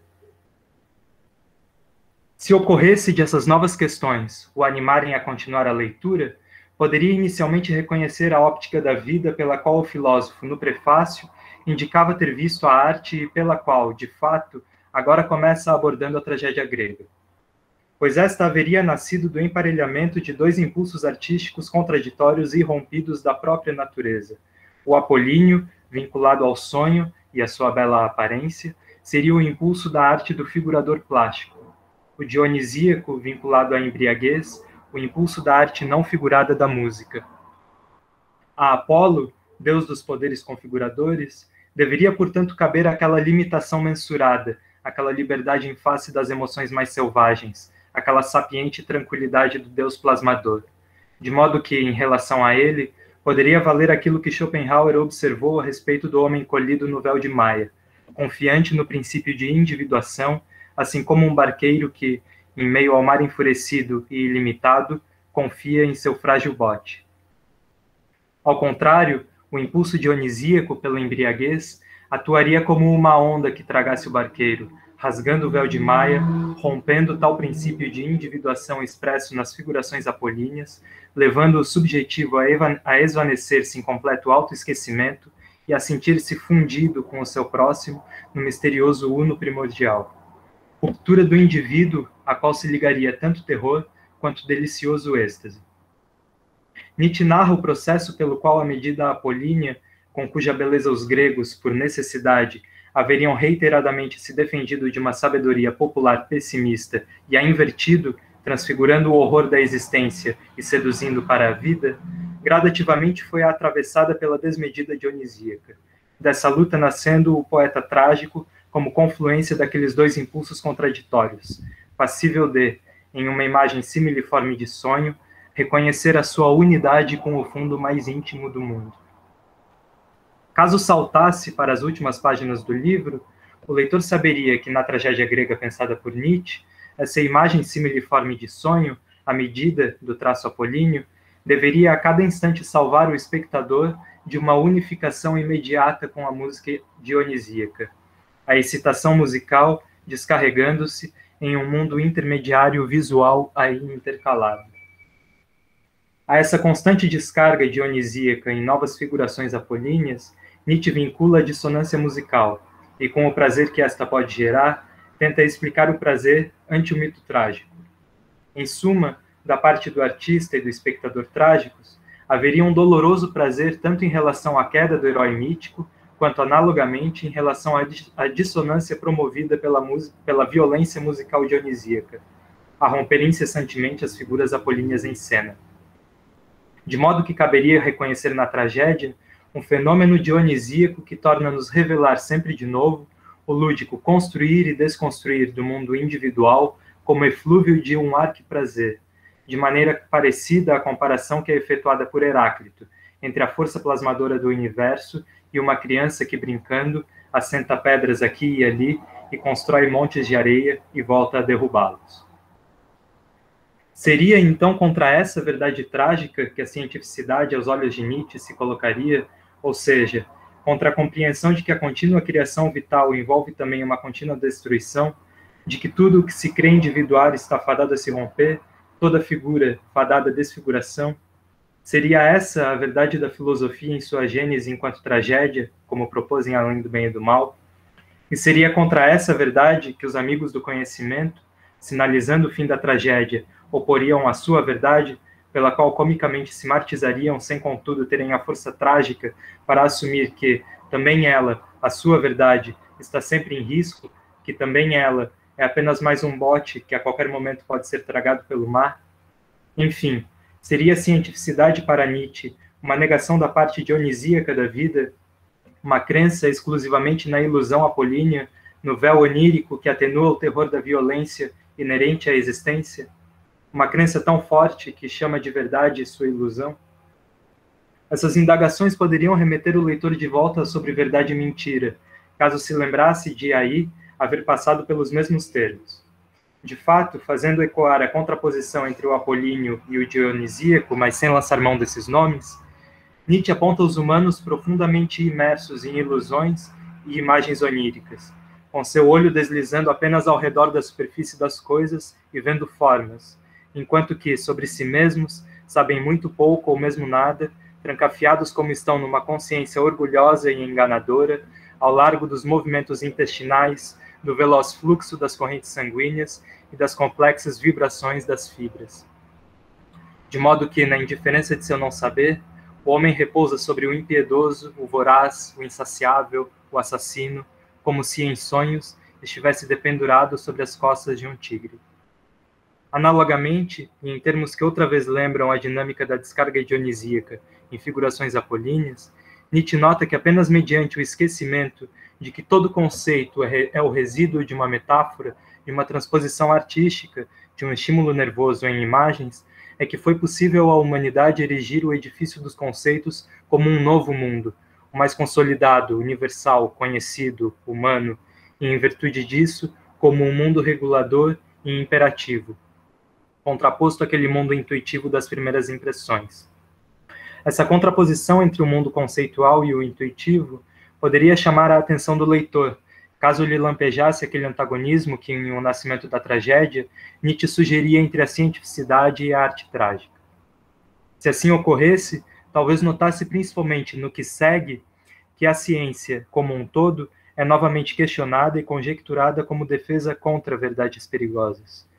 Se ocorresse de essas novas questões o animarem a continuar a leitura, poderia inicialmente reconhecer a óptica da vida pela qual o filósofo, no prefácio, indicava ter visto a arte e pela qual, de fato, agora começa abordando a tragédia grega. pois esta haveria nascido do emparelhamento de dois impulsos artísticos contraditórios e rompidos da própria natureza. O apolíneo, vinculado ao sonho e à sua bela aparência, seria o impulso da arte do figurador plástico. O dionisíaco, vinculado à embriaguez, o impulso da arte não figurada da música. A Apolo, deus dos poderes configuradores, deveria, portanto, caber aquela limitação mensurada, aquela liberdade em face das emoções mais selvagens, aquela sapiente tranquilidade do Deus plasmador, de modo que, em relação a ele, poderia valer aquilo que Schopenhauer observou a respeito do homem colhido no véu de Maia, confiante no princípio de individuação, assim como um barqueiro que, em meio ao mar enfurecido e ilimitado, confia em seu frágil bote. Ao contrário, o impulso dionisíaco pela embriaguez atuaria como uma onda que tragasse o barqueiro, rasgando o véu de Maia, rompendo tal princípio de individuação expresso nas figurações apolíneas, levando o subjetivo a esvanecer-se em completo autoesquecimento e a sentir-se fundido com o seu próximo no misterioso uno primordial. Ruptura do indivíduo, a qual se ligaria tanto terror quanto delicioso êxtase. Nietzsche narra o processo pelo qual a medida apolínea, com cuja beleza os gregos, por necessidade, haveriam reiteradamente se defendido de uma sabedoria popular pessimista e a invertido, transfigurando o horror da existência e seduzindo para a vida, gradativamente foi atravessada pela desmedida dionisíaca. Dessa luta nascendo o poeta trágico como confluência daqueles dois impulsos contraditórios, passível de, em uma imagem similiforme de sonho, reconhecer a sua unidade com o fundo mais íntimo do mundo. Caso saltasse para as últimas páginas do livro, o leitor saberia que na tragédia grega pensada por Nietzsche, essa imagem similiforme de sonho, à medida do traço apolíneo, deveria a cada instante salvar o espectador de uma unificação imediata com a música dionisíaca, a excitação musical descarregando-se em um mundo intermediário visual aí intercalado. A essa constante descarga dionisíaca em novas figurações apolíneas, Nietzsche vincula a dissonância musical, e com o prazer que esta pode gerar, tenta explicar o prazer ante o mito trágico. Em suma, da parte do artista e do espectador trágicos, haveria um doloroso prazer tanto em relação à queda do herói mítico, quanto analogamente em relação à dissonância promovida pela violência musical dionisíaca, a romper incessantemente as figuras apolíneas em cena. De modo que caberia reconhecer na tragédia um fenômeno dionisíaco que torna-nos revelar sempre de novo o lúdico construir e desconstruir do mundo individual como eflúvio de um arquiprazer, de maneira parecida à comparação que é efetuada por Heráclito entre a força plasmadora do universo e uma criança que, brincando, assenta pedras aqui e ali e constrói montes de areia e volta a derrubá-los. Seria, então, contra essa verdade trágica que a cientificidade, aos olhos de Nietzsche, se colocaria, ou seja, contra a compreensão de que a contínua criação vital envolve também uma contínua destruição, de que tudo o que se crê individuar está fadado a se romper, toda figura fadada a desfiguração? Seria essa a verdade da filosofia em sua gênese enquanto tragédia, como propôs em Além do Bem e do Mal? E seria contra essa verdade que os amigos do conhecimento, sinalizando o fim da tragédia, oporiam a sua verdade, pela qual comicamente se martirizariam sem, contudo, terem a força trágica para assumir que, também ela, a sua verdade, está sempre em risco, que também ela é apenas mais um bote que a qualquer momento pode ser tragado pelo mar? Enfim, seria a cientificidade para Nietzsche uma negação da parte dionisíaca da vida, uma crença exclusivamente na ilusão apolínea, no véu onírico que atenua o terror da violência inerente à existência? Uma crença tão forte que chama de verdade sua ilusão? Essas indagações poderiam remeter o leitor de volta sobre verdade e mentira, caso se lembrasse de aí haver passado pelos mesmos termos. De fato, fazendo ecoar a contraposição entre o apolíneo e o dionisíaco, mas sem lançar mão desses nomes, Nietzsche aponta os humanos profundamente imersos em ilusões e imagens oníricas, com seu olho deslizando apenas ao redor da superfície das coisas e vendo formas, enquanto que, sobre si mesmos, sabem muito pouco ou mesmo nada, trancafiados como estão numa consciência orgulhosa e enganadora, ao largo dos movimentos intestinais, do veloz fluxo das correntes sanguíneas e das complexas vibrações das fibras. De modo que, na indiferença de seu não saber, o homem repousa sobre o impiedoso, o voraz, o insaciável, o assassino, como se, em sonhos, estivesse dependurado sobre as costas de um tigre. Analogamente, e em termos que outra vez lembram a dinâmica da descarga dionisíaca em figurações apolíneas, Nietzsche nota que apenas mediante o esquecimento de que todo conceito é o resíduo de uma metáfora, de uma transposição artística, de um estímulo nervoso em imagens, é que foi possível à humanidade erigir o edifício dos conceitos como um novo mundo, o mais consolidado, universal, conhecido, humano, e em virtude disso, como um mundo regulador e imperativo, contraposto àquele mundo intuitivo das primeiras impressões. Essa contraposição entre o mundo conceitual e o intuitivo poderia chamar a atenção do leitor, caso lhe lampejasse aquele antagonismo que, em O Nascimento da Tragédia, Nietzsche sugeria entre a cientificidade e a arte trágica. Se assim ocorresse, talvez notasse principalmente no que segue que a ciência, como um todo, é novamente questionada e conjecturada como defesa contra verdades perigosas.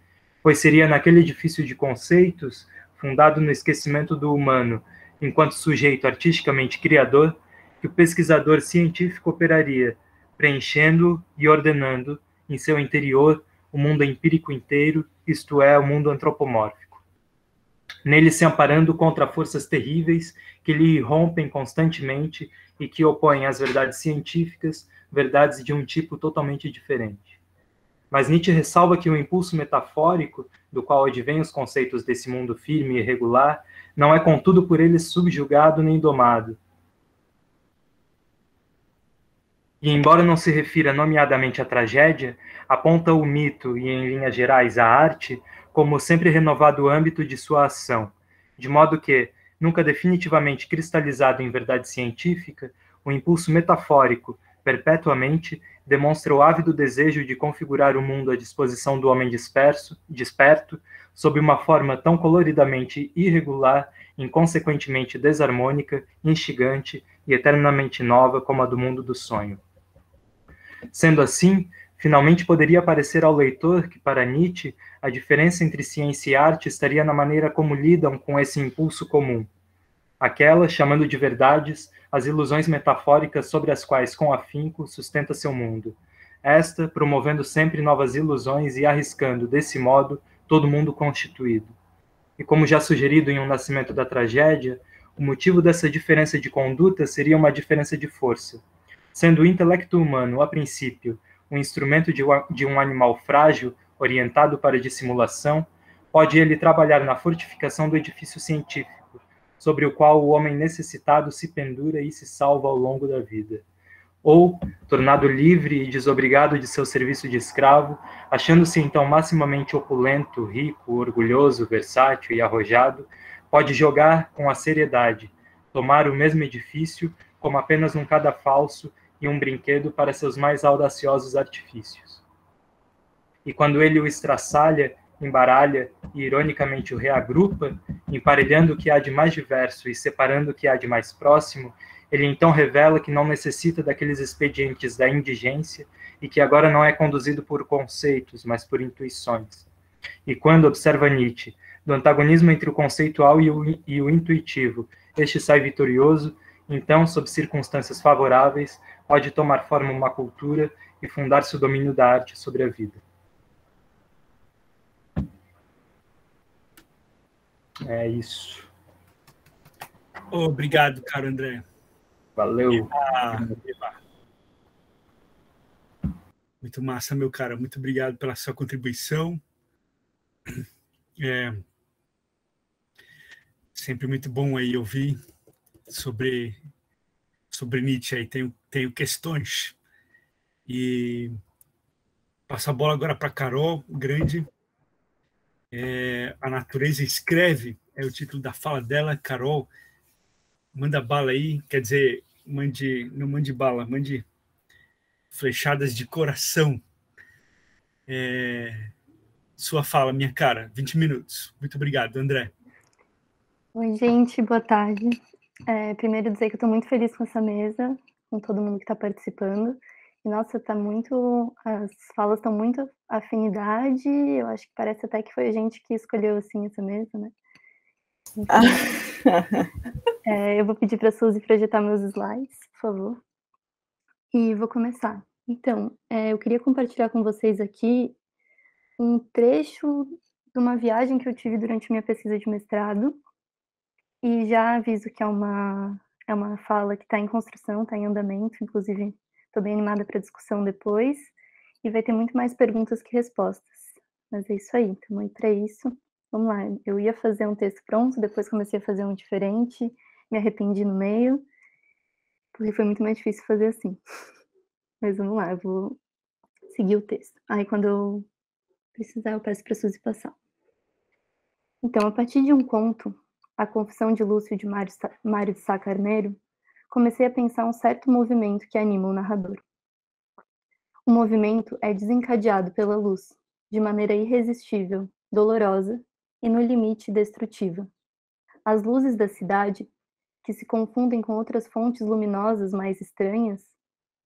Pois seria naquele edifício de conceitos, fundado no esquecimento do humano, enquanto sujeito artisticamente criador, que o pesquisador científico operaria, preenchendo e ordenando, em seu interior, o mundo empírico inteiro, isto é, o mundo antropomórfico. Nele se amparando contra forças terríveis que lhe rompem constantemente e que opõem às verdades científicas, verdades de um tipo totalmente diferente. Mas Nietzsche ressalva que o impulso metafórico, do qual advêm os conceitos desse mundo firme e regular, não é contudo por eles subjugado nem domado. E embora não se refira nomeadamente à tragédia, aponta o mito e, em linhas gerais, a arte, como sempre renovado âmbito de sua ação, de modo que, nunca definitivamente cristalizado em verdade científica, o impulso metafórico, perpetuamente, demonstra o ávido desejo de configurar o mundo à disposição do homem desperto, sob uma forma tão coloridamente irregular, inconsequentemente desarmônica, instigante e eternamente nova como a do mundo do sonho. Sendo assim, finalmente poderia parecer ao leitor que, para Nietzsche, a diferença entre ciência e arte estaria na maneira como lidam com esse impulso comum. Aquela, chamando de verdades, as ilusões metafóricas sobre as quais, com afinco, sustenta seu mundo. Esta, promovendo sempre novas ilusões e arriscando, desse modo, todo mundo constituído. E como já sugerido em O Nascimento da Tragédia, o motivo dessa diferença de conduta seria uma diferença de força. Sendo o intelecto humano, a princípio, um instrumento de um animal frágil, orientado para a dissimulação, pode ele trabalhar na fortificação do edifício científico, sobre o qual o homem necessitado se pendura e se salva ao longo da vida. Ou, tornado livre e desobrigado de seu serviço de escravo, achando-se então maximamente opulento, rico, orgulhoso, versátil e arrojado, pode jogar com a seriedade, tomar o mesmo edifício como apenas um cadafalso e um brinquedo para seus mais audaciosos artifícios. E quando ele o estraçalha, embaralha e ironicamente o reagrupa, emparelhando o que há de mais diverso e separando o que há de mais próximo, ele então revela que não necessita daqueles expedientes da indigência e que agora não é conduzido por conceitos, mas por intuições. E quando, observa Nietzsche, do antagonismo entre o conceitual e o intuitivo, este sai vitorioso, então, sob circunstâncias favoráveis, pode tomar forma uma cultura e fundar-se o domínio da arte sobre a vida. É isso. Obrigado, caro André. Valeu. Muito massa, meu cara. Muito obrigado pela sua contribuição. Sempre muito bom aí ouvir sobre Nietzsche. Aí tenho questões. E passo a bola agora para Carol, grande. A Natureza Escreve é o título da fala dela. Carol, manda bala aí. Quer dizer, não mande bala, mande flechadas de coração. Sua fala, minha cara, 20 minutos. Muito obrigado, André. Oi, gente, boa tarde. Primeiro dizer que eu estou muito feliz com essa mesa, com todo mundo que está participando, E, nossa, as falas estão muito afinidade, eu acho que parece até que foi a gente que escolheu, assim, essa mesa, né? Eu vou pedir para a Suzy projetar meus slides, por favor. E vou começar. Então, eu queria compartilhar com vocês aqui um trecho de uma viagem que eu tive durante minha pesquisa de mestrado, e já aviso que é uma fala que está em construção, está em andamento, inclusive estou bem animada para a discussão depois, e vai ter muito mais perguntas que respostas. Mas é isso aí, estamos aí para isso. Vamos lá, eu ia fazer um texto pronto, depois comecei a fazer um diferente, me arrependi no meio, porque foi muito mais difícil fazer assim. Mas vamos lá, eu vou seguir o texto. Aí quando eu precisar, eu peço para a Suzy passar. Então, a partir de um conto, A Confissão de Lúcio de Mário de Sá Carneiro, comecei a pensar um certo movimento que anima o narrador. O movimento é desencadeado pela luz, de maneira irresistível, dolorosa e no limite destrutiva. As luzes da cidade, que se confundem com outras fontes luminosas mais estranhas,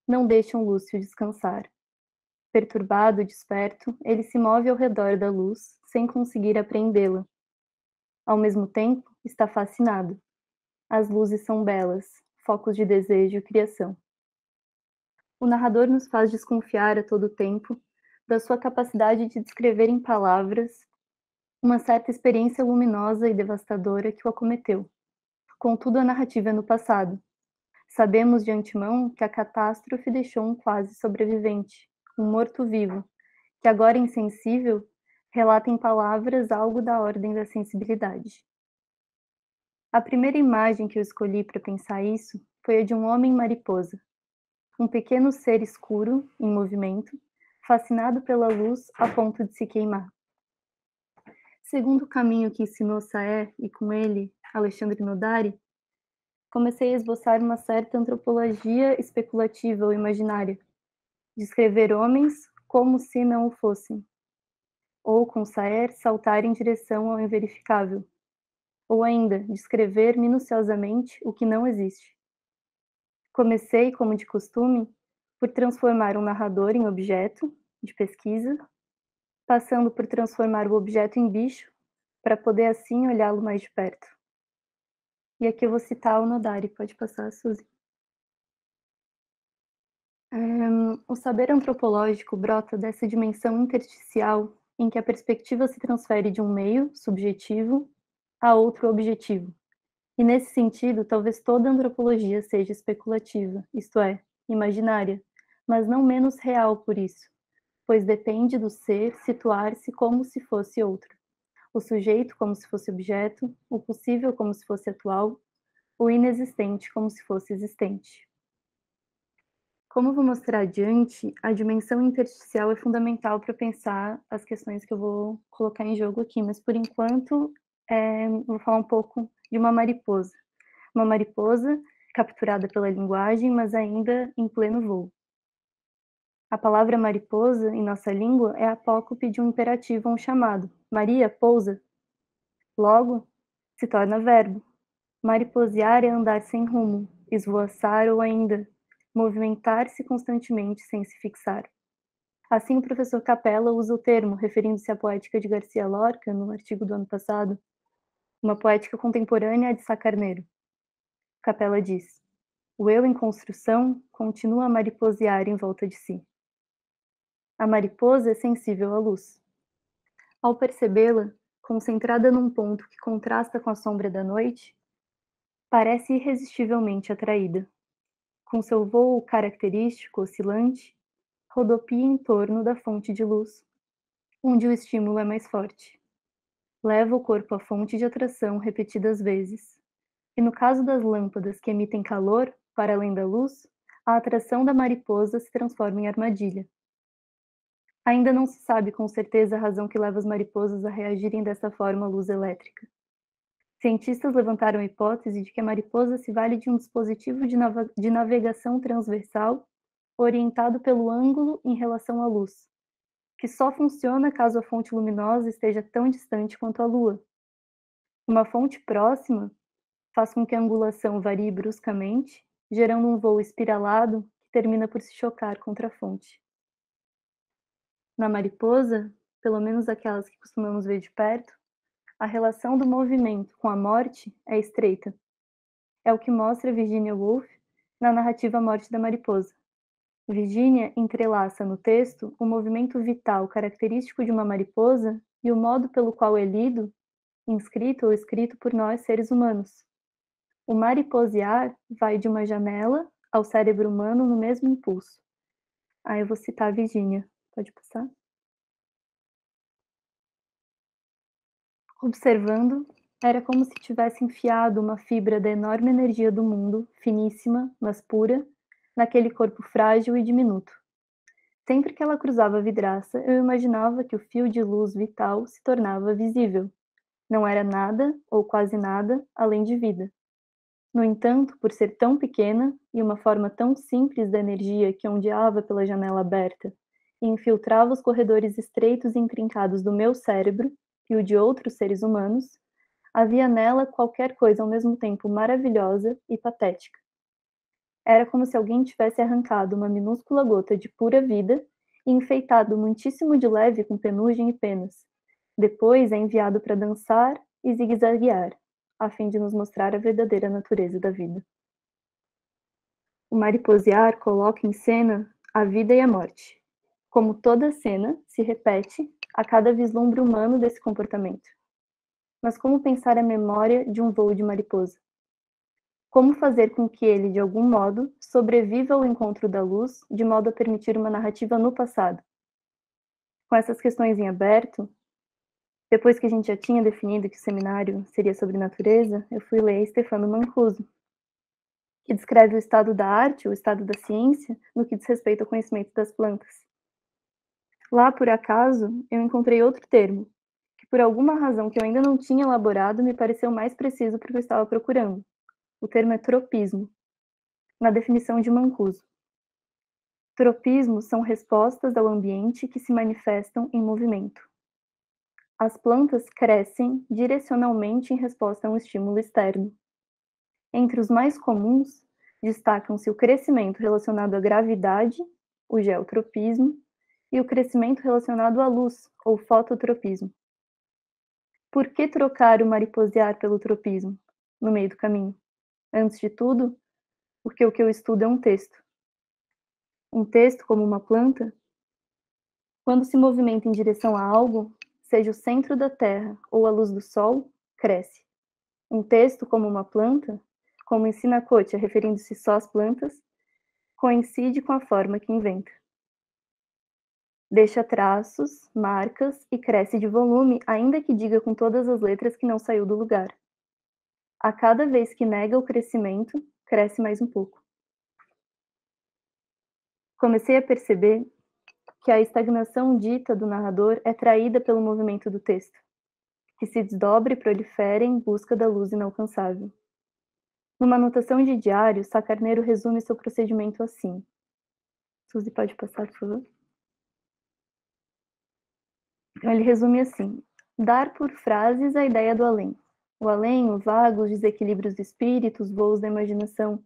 não deixam Lúcio descansar. Perturbado, desperto, ele se move ao redor da luz, sem conseguir apreendê-la. Ao mesmo tempo, está fascinado. As luzes são belas, focos de desejo e criação. O narrador nos faz desconfiar a todo tempo da sua capacidade de descrever em palavras uma certa experiência luminosa e devastadora que o acometeu. Contudo, a narrativa é no passado. Sabemos de antemão que a catástrofe deixou um quase sobrevivente, um morto-vivo, que agora insensível, relata em palavras algo da ordem da sensibilidade. A primeira imagem que eu escolhi para pensar isso foi a de um homem-mariposa, um pequeno ser escuro, em movimento, fascinado pela luz a ponto de se queimar. Segundo o caminho que ensinou Saer e com ele Alexandre Nodari, comecei a esboçar uma certa antropologia especulativa ou imaginária, descrever homens como se não o fossem, ou com Saer saltar em direção ao inverificável, ou ainda descrever minuciosamente o que não existe. Comecei, como de costume, por transformar um narrador em objeto de pesquisa, passando por transformar o objeto em bicho, para poder assim olhá-lo mais de perto. E aqui eu vou citar o Nodari, pode passar, Suzy. O saber antropológico brota dessa dimensão intersticial em que a perspectiva se transfere de um meio, subjetivo, a outro objetivo. E nesse sentido, talvez toda antropologia seja especulativa, isto é, imaginária, mas não menos real por isso, pois depende do ser situar-se como se fosse outro, o sujeito como se fosse objeto, o possível como se fosse atual, o inexistente como se fosse existente. Como vou mostrar adiante, a dimensão intersticial é fundamental para pensar as questões que eu vou colocar em jogo aqui, mas por enquanto vou falar um pouco de uma mariposa. Uma mariposa capturada pela linguagem, mas ainda em pleno voo. A palavra mariposa, em nossa língua, é apócope de um imperativo ou um chamado. Maria, pousa. Logo, se torna verbo. Mariposear é andar sem rumo, esvoaçar ou ainda movimentar-se constantemente sem se fixar. Assim, o professor Capella usa o termo, referindo-se à poética de Garcia Lorca, no artigo do ano passado, uma poética contemporânea de Sá Carneiro. Capella diz: o eu em construção continua a mariposear em volta de si. A mariposa é sensível à luz. Ao percebê-la, concentrada num ponto que contrasta com a sombra da noite, parece irresistivelmente atraída. Com seu voo característico, oscilante, rodopia em torno da fonte de luz, onde o estímulo é mais forte. Leva o corpo à fonte de atração repetidas vezes. E no caso das lâmpadas que emitem calor, para além da luz, a atração da mariposa se transforma em armadilha. Ainda não se sabe com certeza a razão que leva as mariposas a reagirem dessa forma à luz elétrica. Cientistas levantaram a hipótese de que a mariposa se vale de um dispositivo de navegação transversal orientado pelo ângulo em relação à luz, que só funciona caso a fonte luminosa esteja tão distante quanto a Lua. Uma fonte próxima faz com que a angulação varie bruscamente, gerando um voo espiralado que termina por se chocar contra a fonte. Na mariposa, pelo menos aquelas que costumamos ver de perto, a relação do movimento com a morte é estreita. É o que mostra Virginia Woolf na narrativa Morte da Mariposa. Virginia entrelaça no texto o movimento vital característico de uma mariposa e o modo pelo qual é lido, inscrito ou escrito por nós seres humanos. O mariposear vai de uma janela ao cérebro humano no mesmo impulso. Aí eu vou citar a Virginia. Pode passar? Observando, era como se tivesse enfiado uma fibra da enorme energia do mundo, finíssima, mas pura, naquele corpo frágil e diminuto. Sempre que ela cruzava a vidraça, eu imaginava que o fio de luz vital se tornava visível. Não era nada, ou quase nada, além de vida. No entanto, por ser tão pequena e uma forma tão simples da energia que ondeava pela janela aberta e infiltrava os corredores estreitos e intrincados do meu cérebro e o de outros seres humanos, havia nela qualquer coisa ao mesmo tempo maravilhosa e patética. Era como se alguém tivesse arrancado uma minúscula gota de pura vida e enfeitado muitíssimo de leve com penugem e penas. Depois é enviado para dançar e zigue-zaguear, a fim de nos mostrar a verdadeira natureza da vida. O mariposear coloca em cena a vida e a morte. Como toda cena, se repete a cada vislumbre humano desse comportamento. Mas como pensar a memória de um voo de mariposa? Como fazer com que ele, de algum modo, sobreviva ao encontro da luz, de modo a permitir uma narrativa no passado? Com essas questões em aberto, depois que a gente já tinha definido que o seminário seria sobre natureza, eu fui ler Stefano Mancuso, que descreve o estado da arte, o estado da ciência, no que diz respeito ao conhecimento das plantas. Lá, por acaso, eu encontrei outro termo, que por alguma razão que eu ainda não tinha elaborado, me pareceu mais preciso para o que eu estava procurando. O termo é tropismo, na definição de Mancuso. Tropismos são respostas ao ambiente que se manifestam em movimento. As plantas crescem direcionalmente em resposta a um estímulo externo. Entre os mais comuns, destacam-se o crescimento relacionado à gravidade, o geotropismo, e o crescimento relacionado à luz, ou fototropismo. Por que trocar o mariposear pelo tropismo, no meio do caminho? Antes de tudo, porque o que eu estudo é um texto. Um texto, como uma planta, quando se movimenta em direção a algo, seja o centro da Terra ou a luz do Sol, cresce. Um texto, como uma planta, como ensina Kotia, referindo-se só às plantas, coincide com a forma que inventa. Deixa traços, marcas e cresce de volume, ainda que diga com todas as letras que não saiu do lugar. A cada vez que nega o crescimento, cresce mais um pouco. Comecei a perceber que a estagnação dita do narrador é traída pelo movimento do texto, que se desdobra e prolifera em busca da luz inalcançável. Numa anotação de diário, Sá Carneiro resume seu procedimento assim. Suzy, pode passar, por favor? Então, ele resume assim: dar por frases a ideia do além. O além, o vago, os desequilíbrios do espírito, os voos da imaginação.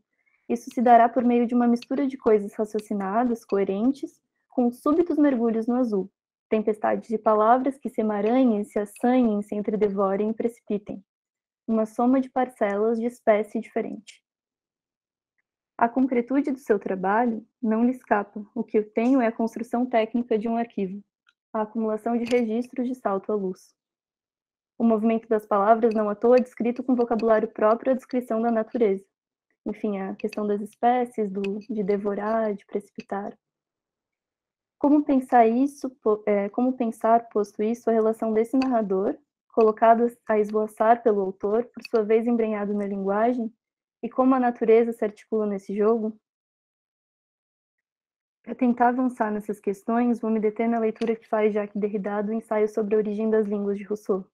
Isso se dará por meio de uma mistura de coisas raciocinadas, coerentes, com súbitos mergulhos no azul, tempestades de palavras que se emaranhem, se assanhem, se entredevorem e precipitem. Uma soma de parcelas de espécie diferente. A concretude do seu trabalho não lhe escapa. O que eu tenho é a construção técnica de um arquivo, a acumulação de registros de salto à luz. O movimento das palavras não à toa é descrito com vocabulário próprio à descrição da natureza. Enfim, a questão das espécies, de devorar, de precipitar. Como pensar posto isso, a relação desse narrador, colocado a esvoaçar pelo autor, por sua vez embrenhado na linguagem, e como a natureza se articula nesse jogo? Para tentar avançar nessas questões, vou me deter na leitura que faz Jacques Derrida do ensaio sobre a origem das línguas de Rousseau.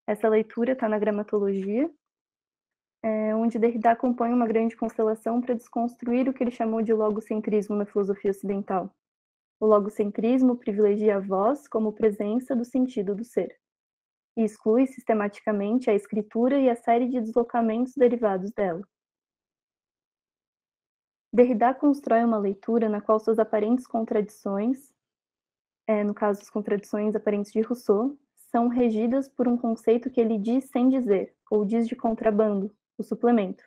Essa leitura está na Gramatologia, onde Derrida compõe uma grande constelação para desconstruir o que ele chamou de logocentrismo na filosofia ocidental. O logocentrismo privilegia a voz como presença do sentido do ser, e exclui sistematicamente a escritura e a série de deslocamentos derivados dela. Derrida constrói uma leitura na qual suas aparentes contradições, no caso, as contradições aparentes de Rousseau, são regidas por um conceito que ele diz sem dizer, ou diz de contrabando, o suplemento.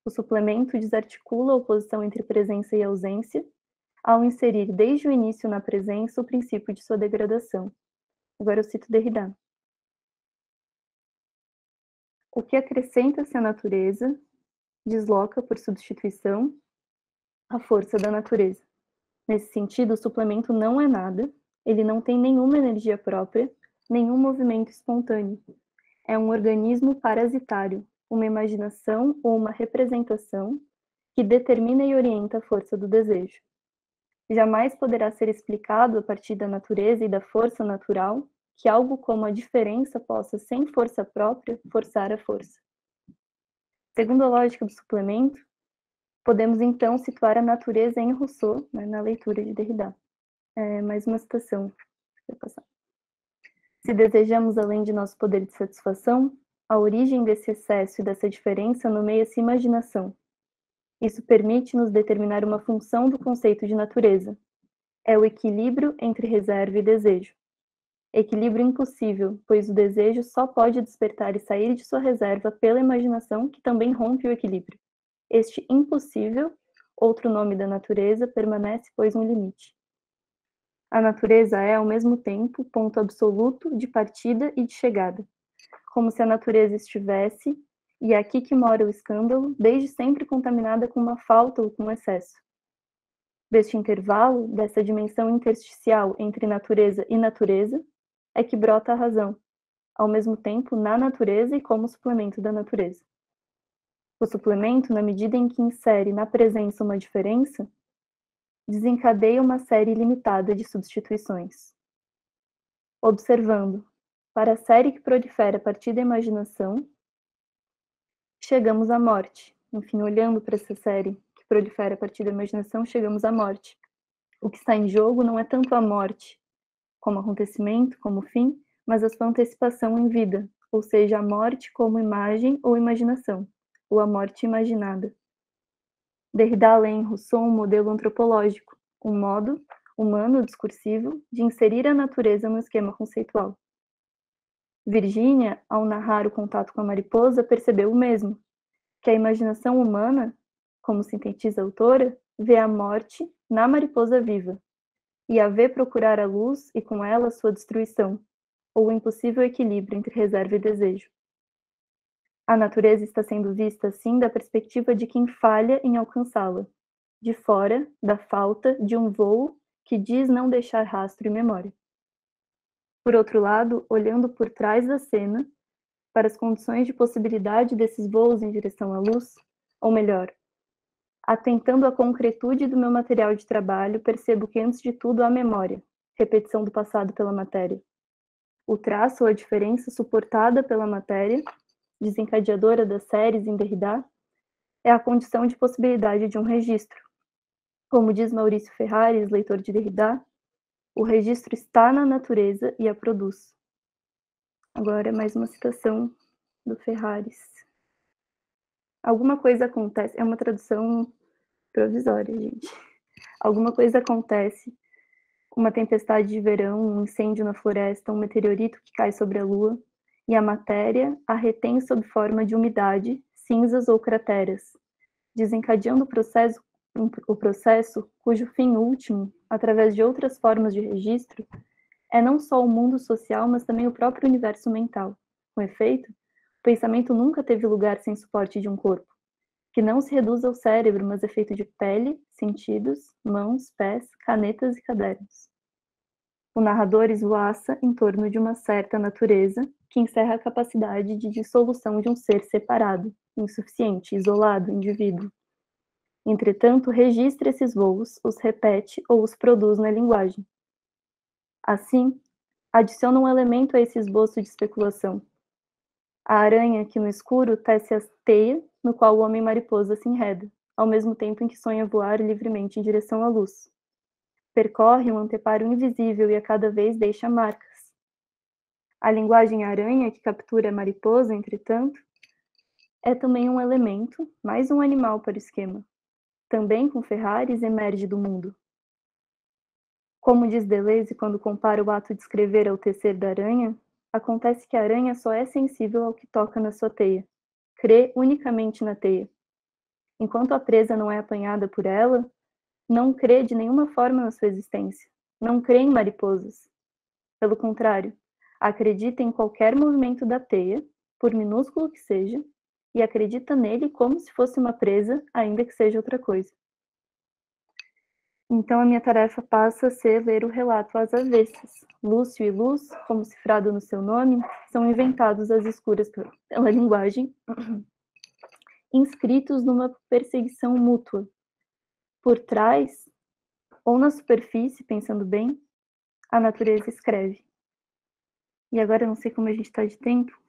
O suplemento desarticula a oposição entre presença e ausência, ao inserir desde o início na presença o princípio de sua degradação. Agora eu cito Derrida. O que acrescenta-se à natureza desloca, por substituição, a força da natureza. Nesse sentido, o suplemento não é nada, ele não tem nenhuma energia própria, nenhum movimento espontâneo. É um organismo parasitário, uma imaginação ou uma representação que determina e orienta a força do desejo. Jamais poderá ser explicado a partir da natureza e da força natural que algo como a diferença possa, sem força própria, forçar a força. Segundo a lógica do suplemento, podemos então situar a natureza em Rousseau, né, na leitura de Derrida. Mais uma citação. Se desejamos além de nosso poder de satisfação, a origem desse excesso e dessa diferença nomeia-se imaginação. Isso permite-nos determinar uma função do conceito de natureza. É o equilíbrio entre reserva e desejo. Equilíbrio impossível, pois o desejo só pode despertar e sair de sua reserva pela imaginação, que também rompe o equilíbrio. Este impossível, outro nome da natureza, permanece, pois, um limite. A natureza é, ao mesmo tempo, ponto absoluto de partida e de chegada, como se a natureza estivesse, e é aqui que mora o escândalo, desde sempre contaminada com uma falta ou com um excesso. Deste intervalo, dessa dimensão intersticial entre natureza e natureza, é que brota a razão, ao mesmo tempo na natureza e como suplemento da natureza. O suplemento, na medida em que insere na presença uma diferença, desencadeia uma série limitada de substituições. Observando, para a série que prolifera a partir da imaginação, chegamos à morte. Enfim, olhando para essa série que prolifera a partir da imaginação, chegamos à morte. O que está em jogo não é tanto a morte, como acontecimento, como fim, mas a sua antecipação em vida, ou seja, a morte como imagem ou imaginação, ou a morte imaginada. Derrida lê em Rousseau um modelo antropológico, um modo humano discursivo de inserir a natureza no esquema conceitual. Virginia, ao narrar o contato com a mariposa, percebeu o mesmo, que a imaginação humana, como sintetiza a autora, vê a morte na mariposa viva, e a vê procurar a luz e com ela sua destruição, ou o impossível equilíbrio entre reserva e desejo. A natureza está sendo vista assim da perspectiva de quem falha em alcançá-la, de fora da falta de um voo que diz não deixar rastro e memória. Por outro lado, olhando por trás da cena, para as condições de possibilidade desses voos em direção à luz, ou melhor, atentando à concretude do meu material de trabalho, percebo que antes de tudo há memória, repetição do passado pela matéria. O traço ou a diferença suportada pela matéria, desencadeadora das séries em Derrida, é a condição de possibilidade de um registro. Como diz Maurício Ferraris, leitor de Derrida, o registro está na natureza e a produz. Agora, mais uma citação do Ferraris. Alguma coisa acontece, é uma tradução provisória, gente. Alguma coisa acontece, uma tempestade de verão, um incêndio na floresta, um meteorito que cai sobre a lua, e a matéria a retém sob forma de umidade, cinzas ou crateras, desencadeando o processo cujo fim último, através de outras formas de registro, é não só o mundo social, mas também o próprio universo mental. Com efeito, o pensamento nunca teve lugar sem suporte de um corpo, que não se reduz ao cérebro, mas é feito de pele, sentidos, mãos, pés, canetas e cadernos. O narrador esvoaça em torno de uma certa natureza que encerra a capacidade de dissolução de um ser separado, insuficiente, isolado, indivíduo. Entretanto, registra esses voos, os repete ou os produz na linguagem. Assim, adiciona um elemento a esse esboço de especulação. A aranha que no escuro tece a teia no qual o homem-mariposa se enreda, ao mesmo tempo em que sonha voar livremente em direção à luz. Percorre um anteparo invisível e a cada vez deixa marcas. A linguagem aranha que captura a mariposa, entretanto, é também um elemento, mais um animal para o esquema. também com Ferraris, emerge do mundo. Como diz Deleuze quando compara o ato de escrever ao tecer da aranha, acontece que a aranha só é sensível ao que toca na sua teia, crê unicamente na teia. Enquanto a presa não é apanhada por ela, não crê de nenhuma forma na sua existência, não crê em mariposas. Pelo contrário, acredita em qualquer movimento da teia, por minúsculo que seja, e acredita nele como se fosse uma presa, ainda que seja outra coisa. Então a minha tarefa passa a ser ler o relato às avessas. Lúcio e Luz, como cifrado no seu nome, são inventados às escuras pela linguagem, inscritos numa perseguição mútua. Por trás, ou na superfície, pensando bem, a natureza escreve. E agora eu não sei como a gente está de tempo,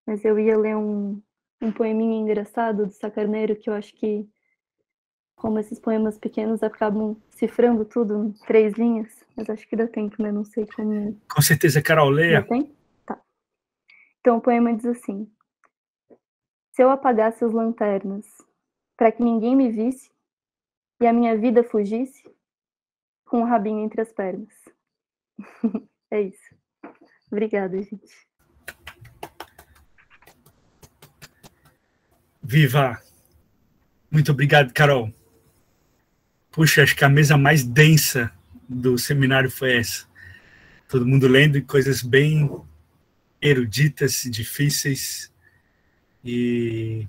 mas eu ia ler um poeminha engraçado do Sacarneiro, que eu acho que, como esses poemas pequenos acabam cifrando tudo em 3 linhas, mas acho que dá tempo, né? Não sei como... Com certeza, Carol, leia. Dá tempo? Tá. Então o poema diz assim: se eu apagasse as lanternas, para que ninguém me visse, e a minha vida fugisse, com o rabinho entre as pernas. É isso. Obrigada, gente. Viva! Muito obrigado, Carol. Puxa, acho que a mesa mais densa do seminário foi essa. Todo mundo lendo e coisas bem eruditas, difíceis e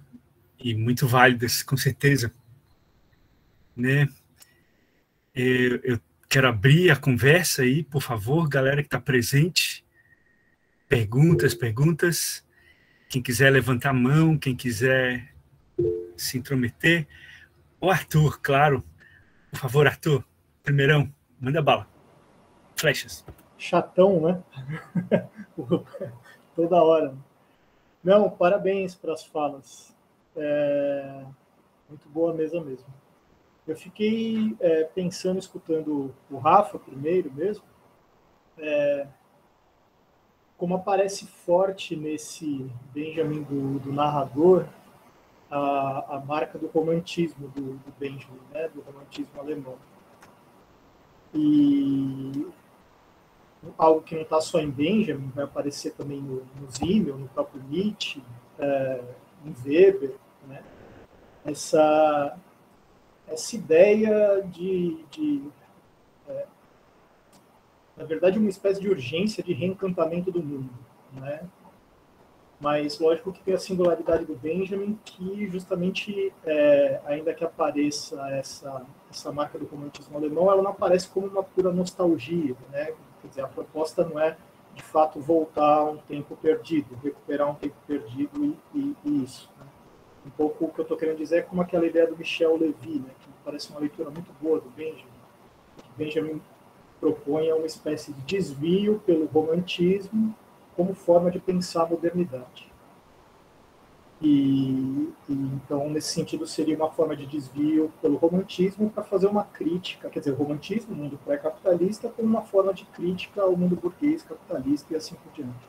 muito válidas, com certeza. Né? Eu quero abrir a conversa aí, por favor, galera que está presente. Perguntas. Quem quiser levantar a mão, quem quiser se intrometer. O Arthur, claro. Por favor, Arthur, primeirão, manda bala. Flechas. Chatão, né? Toda hora. Não, parabéns para as falas. Muito boa a mesa mesmo. Eu fiquei pensando, escutando o Rafa primeiro mesmo, como aparece forte nesse Benjamin do narrador a marca do romantismo do Benjamin, né? Do romantismo alemão. E algo que não está só em Benjamin, vai aparecer também no Simmel, no próprio Nietzsche, em Weber, né? Essa ideia na verdade, uma espécie de urgência de reencantamento do mundo, né? Mas, lógico que tem a singularidade do Benjamin, que justamente, ainda que apareça essa marca do romantismo alemão, ela não aparece como uma pura nostalgia, né? Quer dizer, a proposta não é, de fato, voltar a um tempo perdido, recuperar um tempo perdido e isso, né? Um pouco o que eu estou querendo dizer é como aquela ideia do Michel Levy, né? Que parece uma leitura muito boa do Benjamin. Benjamin propõe uma espécie de desvio pelo romantismo como forma de pensar a modernidade. E então, nesse sentido, seria uma forma de desvio pelo romantismo para fazer uma crítica, quer dizer, o romantismo, o mundo pré-capitalista, como uma forma de crítica ao mundo burguês, capitalista e assim por diante.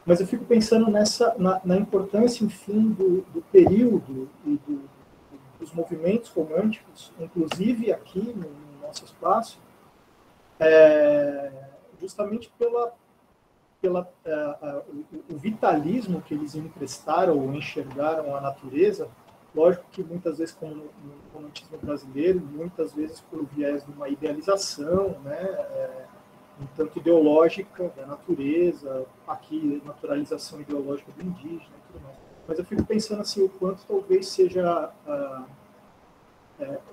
Mas eu fico pensando na importância, enfim, do período e dos movimentos românticos, inclusive aqui no nosso espaço, justamente o vitalismo que eles emprestaram ou enxergaram à natureza. Lógico que muitas vezes, como no romantismo brasileiro, muitas vezes por viés de uma idealização, né, um tanto ideológica da natureza, aqui naturalização ideológica do indígena e tudo mais. Mas eu fico pensando assim, o quanto talvez seja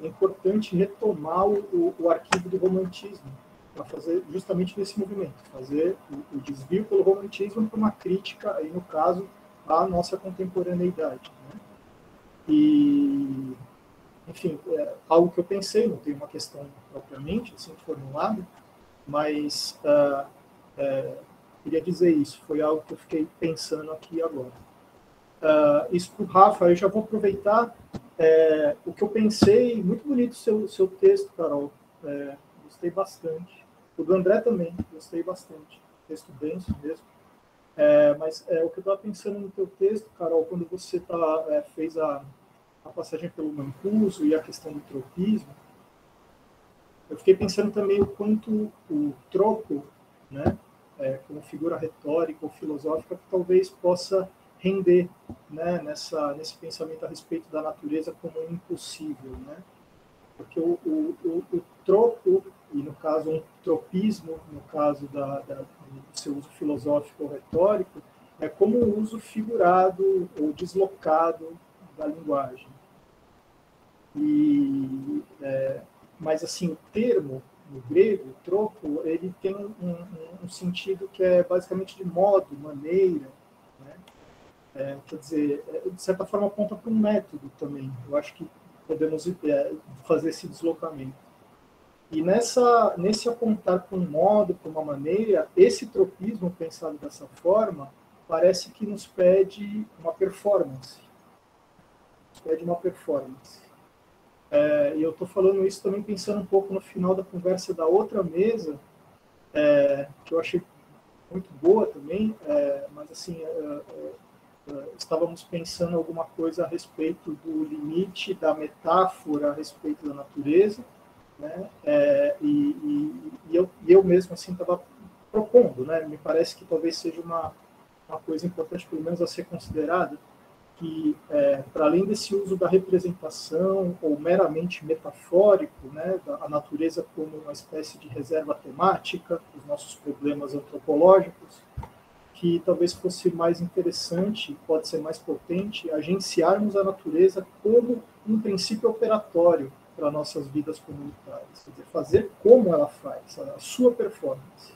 importante retomar o arquivo do romantismo, para fazer justamente nesse movimento, fazer o desvio pelo romantismo para uma crítica, aí no caso, à nossa contemporaneidade, né? E, enfim, algo que eu pensei, não tem uma questão propriamente assim formulada, mas queria dizer isso, foi algo que eu fiquei pensando aqui agora. Isso para o Rafa, eu já vou aproveitar o que eu pensei, muito bonito o seu texto, Carol, gostei bastante. O do André também, gostei bastante. Texto denso mesmo. Mas o que eu estava pensando no teu texto, Carol, quando você fez a a passagem pelo Mancuso e a questão do tropismo, eu fiquei pensando também o quanto o tropo, né, como figura retórica ou filosófica, que talvez possa render, né, nesse pensamento a respeito da natureza como impossível, né? Porque o tropo, e no caso um tropismo, no caso do seu uso filosófico ou retórico, é como o uso figurado ou deslocado da linguagem. Mas assim, o termo no grego, o tropo, ele tem um sentido que é basicamente de modo, maneira, né? Quer dizer, de certa forma aponta para um método também. Eu acho que podemos fazer esse deslocamento. E nesse apontar para um modo, para uma maneira, esse tropismo pensado dessa forma parece que nos pede uma performance. Nos pede uma performance. E eu estou falando isso também pensando um pouco no final da conversa da outra mesa, que eu achei muito boa também, mas assim, estávamos pensando alguma coisa a respeito do limite da metáfora a respeito da natureza, né? Eu mesmo assim estava propondo, né? Me parece que talvez seja uma coisa importante, pelo menos a ser considerada, que para além desse uso da representação ou meramente metafórico, né, da natureza como uma espécie de reserva temática dos nossos problemas antropológicos, que talvez fosse mais interessante, pode ser mais potente, agenciarmos a natureza como um princípio operatório para nossas vidas comunitárias, quer dizer, fazer como ela faz, a sua performance.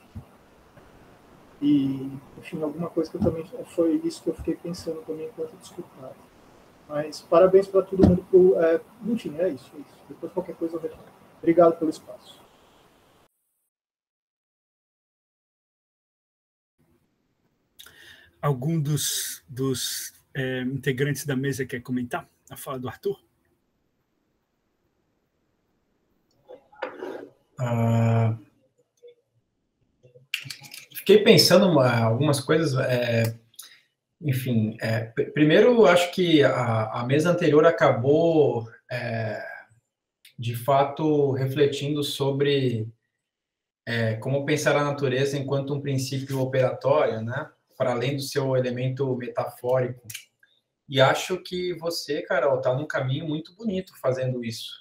E, enfim, alguma coisa que eu também foi isso que eu fiquei pensando também enquanto eu discutava. Mas parabéns para todo mundo. Enfim, é isso. Depois qualquer coisa eu retorno. Obrigado pelo espaço. Algum dos integrantes da mesa quer comentar a fala do Arthur? Fiquei pensando algumas coisas. Enfim, primeiro, acho que a mesa anterior acabou, de fato, refletindo sobre como pensar a natureza enquanto um princípio operatório, né? Para além do seu elemento metafórico. E acho que você, Carol, está num caminho muito bonito fazendo isso.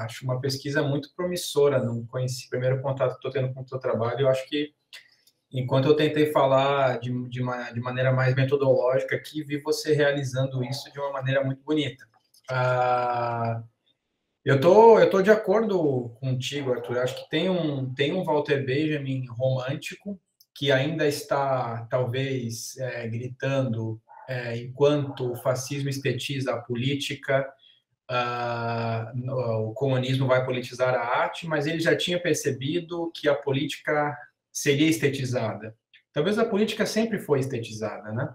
Acho uma pesquisa muito promissora. Não conheci, primeiro contato que estou tendo com o seu trabalho, eu acho que, enquanto eu tentei falar de maneira mais metodológica aqui, vi você realizando isso de uma maneira muito bonita. Eu tô de acordo contigo, Arthur. Acho que tem um Walter Benjamin romântico que ainda está, talvez, gritando enquanto o fascismo estetiza a política, o comunismo vai politizar a arte, mas ele já tinha percebido que a política seria estetizada. Talvez a política sempre foi estetizada, né?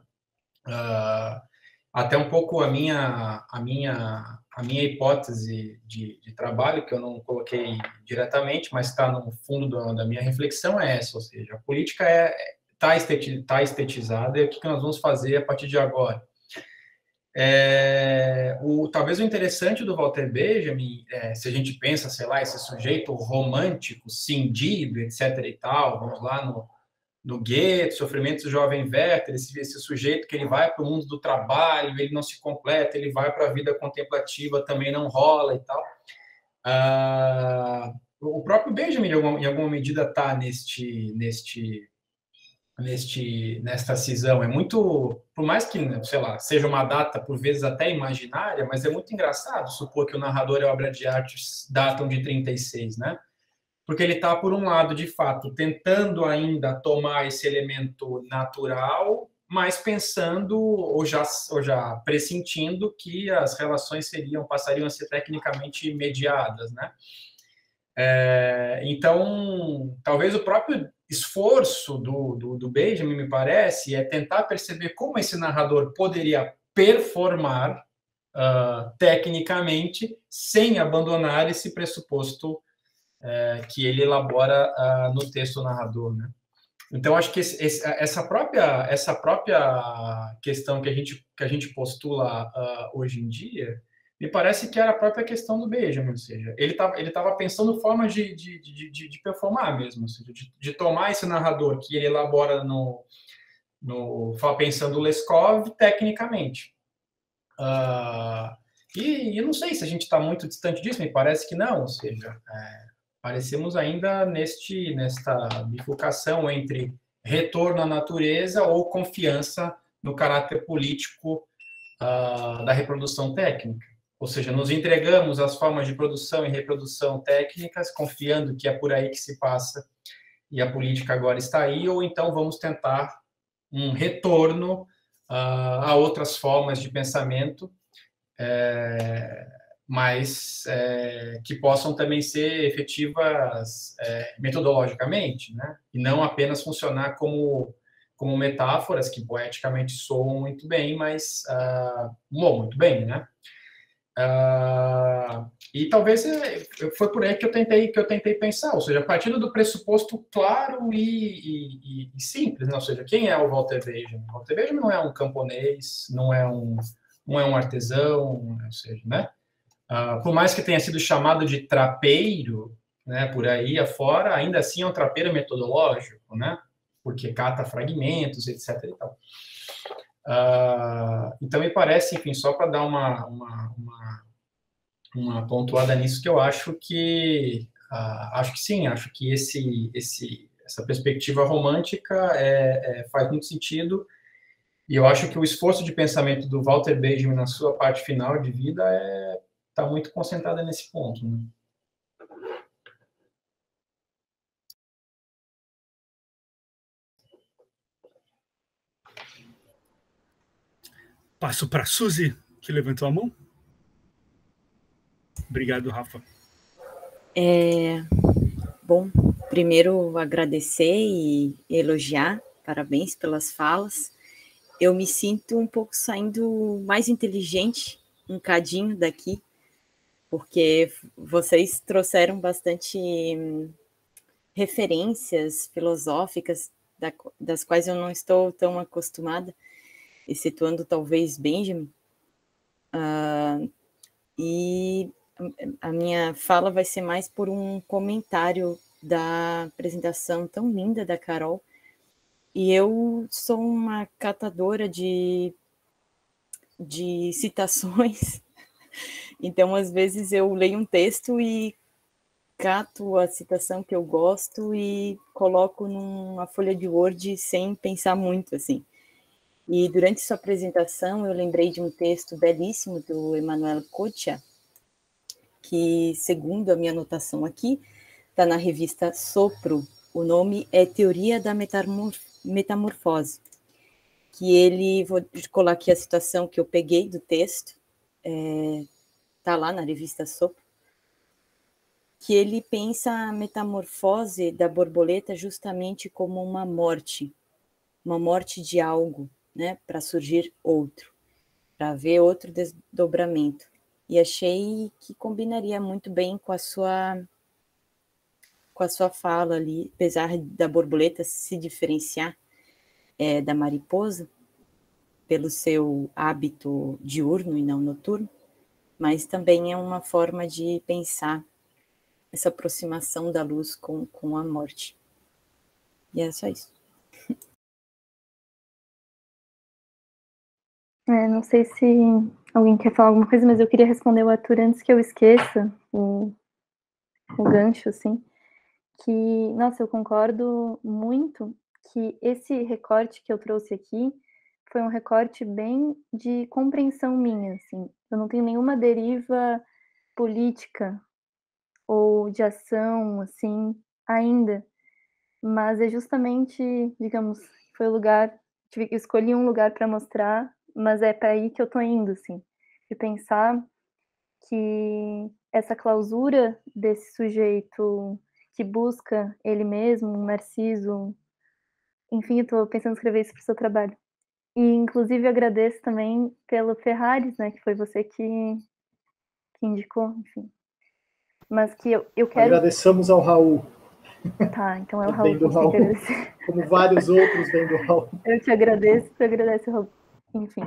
Até um pouco a minha hipótese de trabalho, que eu não coloquei diretamente, mas está no fundo da minha reflexão, é essa, ou seja, a política está estetizada, e o que nós vamos fazer a partir de agora? Talvez o interessante do Walter Benjamin, se a gente pensa, sei lá, esse sujeito romântico, cindido, etc. e tal, vamos lá no Goethe, Sofrimento do Jovem Werther, esse sujeito que ele vai para o mundo do trabalho, ele não se completa, ele vai para a vida contemplativa, também não rola e tal. O próprio Benjamin, em alguma medida, está nesta cisão. É muito, por mais que, sei lá, seja uma data por vezes até imaginária, mas é muito engraçado supor que o narrador e a obra de arte datam de 36, né? Porque ele está, por um lado, de fato, tentando ainda tomar esse elemento natural, mas pensando ou já pressentindo que as relações passariam a ser tecnicamente mediadas, né? Então, talvez o próprio esforço do Benjamin, me parece, é tentar perceber como esse narrador poderia performar tecnicamente sem abandonar esse pressuposto que ele elabora no texto narrador, né? Então, acho que essa própria questão que a gente postula hoje em dia me parece que era a própria questão do Benjamin, ou seja, ele tava pensando formas de performar mesmo, ou seja, de tomar esse narrador que ele elabora pensando o Leskov tecnicamente. E eu não sei se a gente está muito distante disso, me parece que não, ou seja, parecemos ainda nesta bifurcação entre retorno à natureza ou confiança no caráter político da reprodução técnica. Ou seja, nos entregamos às formas de produção e reprodução técnicas, confiando que é por aí que se passa e a política agora está aí, ou então vamos tentar um retorno a outras formas de pensamento, mas que possam também ser efetivas metodologicamente, né? E não apenas funcionar como metáforas que poeticamente soam muito bem, mas muito bem, né? E talvez foi por aí que eu tentei pensar, ou seja, partindo do pressuposto claro e simples, né? Ou seja, quem é o Walter Benjamin? O Walter Benjamin não é um camponês, não é um artesão, ou seja, né? Por mais que tenha sido chamado de trapeiro, né, por aí afora, ainda assim é um trapeiro metodológico, né? Porque cata fragmentos, etc. E tal. Então, me parece, enfim, só para dar uma pontuada nisso, que eu acho que sim, acho que essa perspectiva romântica faz muito sentido, e eu acho que o esforço de pensamento do Walter Benjamin na sua parte final de vida está muito concentrado nesse ponto, né? Passo para a Suzy, que levantou a mão. Obrigado, Rafa. Bom, primeiro agradecer e elogiar, parabéns pelas falas. Eu me sinto um pouco saindo mais inteligente, um cadinho daqui, porque vocês trouxeram bastante referências filosóficas das quais eu não estou tão acostumada, excetuando talvez Benjamin. E a minha fala vai ser mais por um comentário da apresentação tão linda da Carol. E eu sou uma catadora de citações, então às vezes eu leio um texto e cato a citação que eu gosto e coloco numa folha de Word sem pensar muito, assim. E durante sua apresentação eu lembrei de um texto belíssimo do Emmanuel Kotia, que, segundo a minha anotação aqui, está na revista Sopro. O nome é Teoria da Metamorfose, que ele, vou colar aqui a citação que eu peguei do texto, está lá na revista Sopro, que ele pensa a metamorfose da borboleta justamente como uma morte de algo, né, para surgir outro, para ver outro desdobramento. E achei que combinaria muito bem com a sua fala ali, apesar da borboleta se diferenciar da mariposa pelo seu hábito diurno e não noturno, mas também é uma forma de pensar essa aproximação da luz com a morte. E é só isso. Não sei se alguém quer falar alguma coisa, mas eu queria responder o Arthur antes que eu esqueça o gancho, assim, que, nossa, eu concordo muito que esse recorte que eu trouxe aqui foi um recorte bem de compreensão minha, assim. Eu não tenho nenhuma deriva política ou de ação, assim, ainda, mas é justamente, digamos, foi o lugar, escolhi um lugar para mostrar, mas é para aí que eu tô indo, assim, de pensar que essa clausura desse sujeito que busca ele mesmo, um Narciso, enfim, eu tô pensando em escrever isso pro seu trabalho. E, inclusive, agradeço também pelo Ferraris, né, que foi você que indicou, enfim. Mas que eu quero... Agradecemos ao Raul. Tá, então é o Raul que tem que agradecer. Como vários outros vêm do Raul. Eu te agradeço, tu agradece o Raul. Enfim.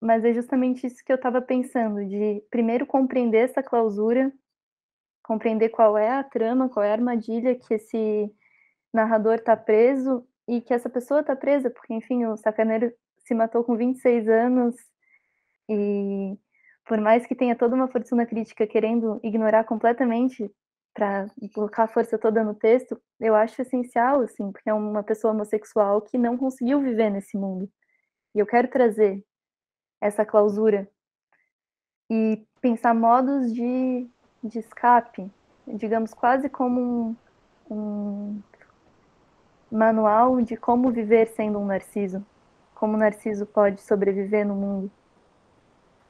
mas é justamente isso que eu estava pensando, de primeiro compreender essa clausura, compreender qual é a trama, qual é a armadilha que esse narrador está preso e que essa pessoa está presa, porque, enfim, o Sacaneiro se matou com 26 anos e por mais que tenha toda uma fortuna crítica querendo ignorar completamente para colocar a força toda no texto, eu acho essencial, assim, porque é uma pessoa homossexual que não conseguiu viver nesse mundo. E eu quero trazer essa clausura e pensar modos de escape, digamos, quase como um manual de como viver sendo um narciso, como o narciso pode sobreviver no mundo.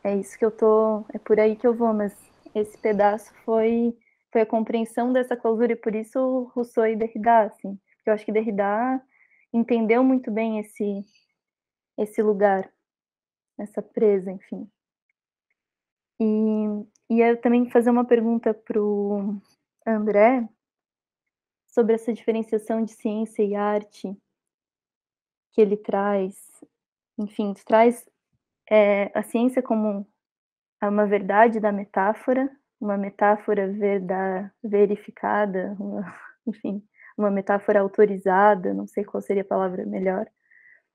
É isso que é por aí que eu vou, mas esse pedaço foi a compreensão dessa clausura, e por isso Rousseau e Derrida, assim, porque eu acho que Derrida entendeu muito bem esse lugar, essa presa, enfim. E eu também fazer uma pergunta para o André sobre essa diferenciação de ciência e arte que ele traz. Enfim, traz a ciência como uma verdade da metáfora, uma metáfora verificada, enfim, uma metáfora autorizada, não sei qual seria a palavra melhor,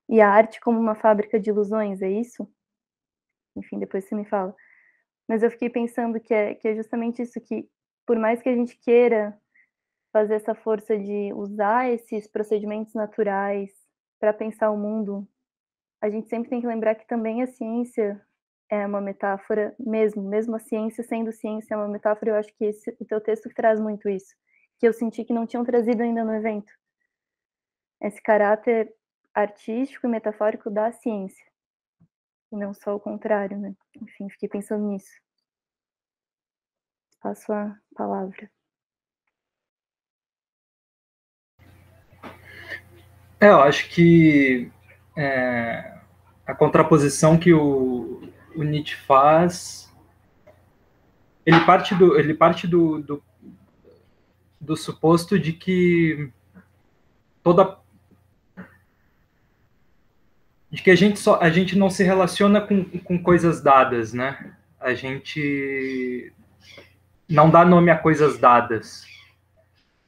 e a arte como uma fábrica de ilusões, é isso? Enfim, depois você me fala. Mas eu fiquei pensando que é justamente isso, que por mais que a gente queira fazer essa força de usar esses procedimentos naturais para pensar o mundo, a gente sempre tem que lembrar que também a ciência é uma metáfora mesmo a ciência sendo ciência é uma metáfora. Eu acho que o teu texto traz muito isso, que eu senti que não tinham trazido ainda no evento. Esse caráter artístico e metafórico da ciência, e não só o contrário, né? Enfim, fiquei pensando nisso. Passo a palavra. Eu acho que a contraposição que o Nietzsche faz, ele parte do suposto de que a gente não se relaciona com coisas dadas, né? A gente não dá nome a coisas dadas.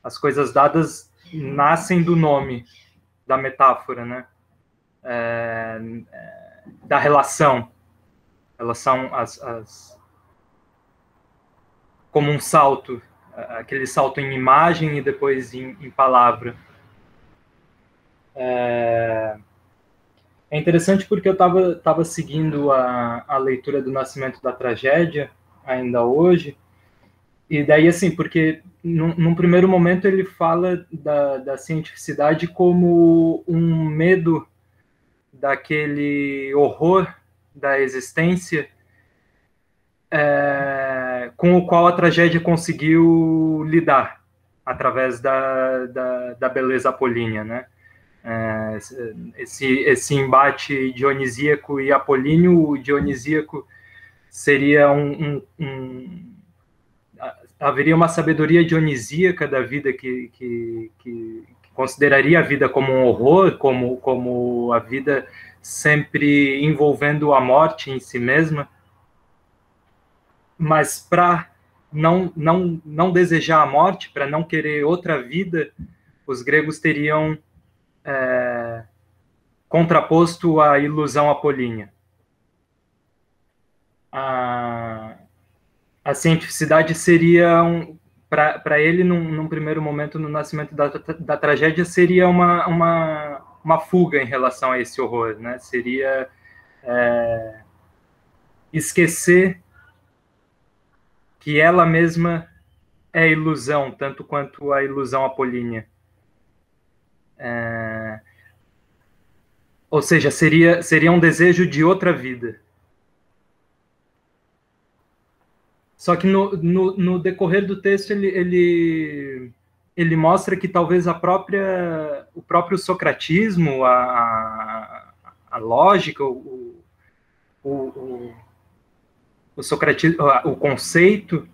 As coisas dadas nascem do nome, da metáfora, né? Da relação. Elas são como um salto, aquele salto em imagem e depois em palavra. É interessante porque eu estava seguindo a leitura do Nascimento da Tragédia, ainda hoje, e daí, assim, porque num primeiro momento ele fala da cientificidade como um medo daquele horror da existência com o qual a tragédia conseguiu lidar através da beleza apolínea, né? Esse embate dionisíaco e apolíneo. O dionisíaco seria haveria uma sabedoria dionisíaca da vida que consideraria a vida como um horror, como a vida sempre envolvendo a morte em si mesma, mas para não desejar a morte, para não querer outra vida, os gregos teriam contraposto a ilusão apolínea. A cientificidade seria, para ele, num primeiro momento, no Nascimento da Tragédia, seria uma fuga em relação a esse horror, né? Seria esquecer que ela mesma é ilusão, tanto quanto a ilusão apolínea. Ou seja, seria um desejo de outra vida. Só que no decorrer do texto ele mostra que talvez o próprio socratismo, a lógica, o socratismo, o conceito,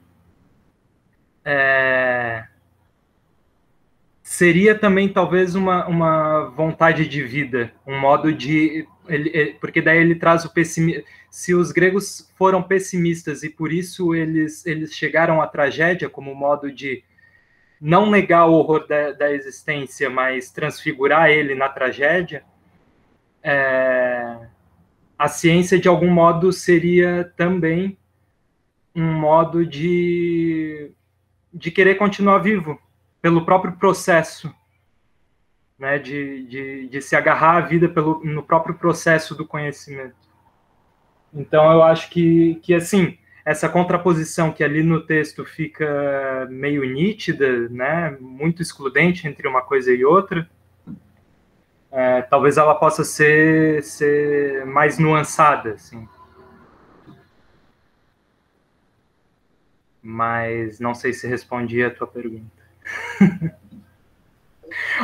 seria também talvez uma vontade de vida, um modo de... porque daí ele traz o pessimismo. Se os gregos foram pessimistas e por isso eles chegaram à tragédia como modo de não negar o horror da existência, mas transfigurar ele na tragédia, a ciência, de algum modo, seria também um modo de querer continuar vivo, pelo próprio processo, né, de se agarrar à vida no próprio processo do conhecimento. Então, eu acho que assim, essa contraposição que ali no texto fica meio nítida, né, muito excludente entre uma coisa e outra, talvez ela possa ser mais nuançada, assim. Mas não sei se respondi a tua pergunta.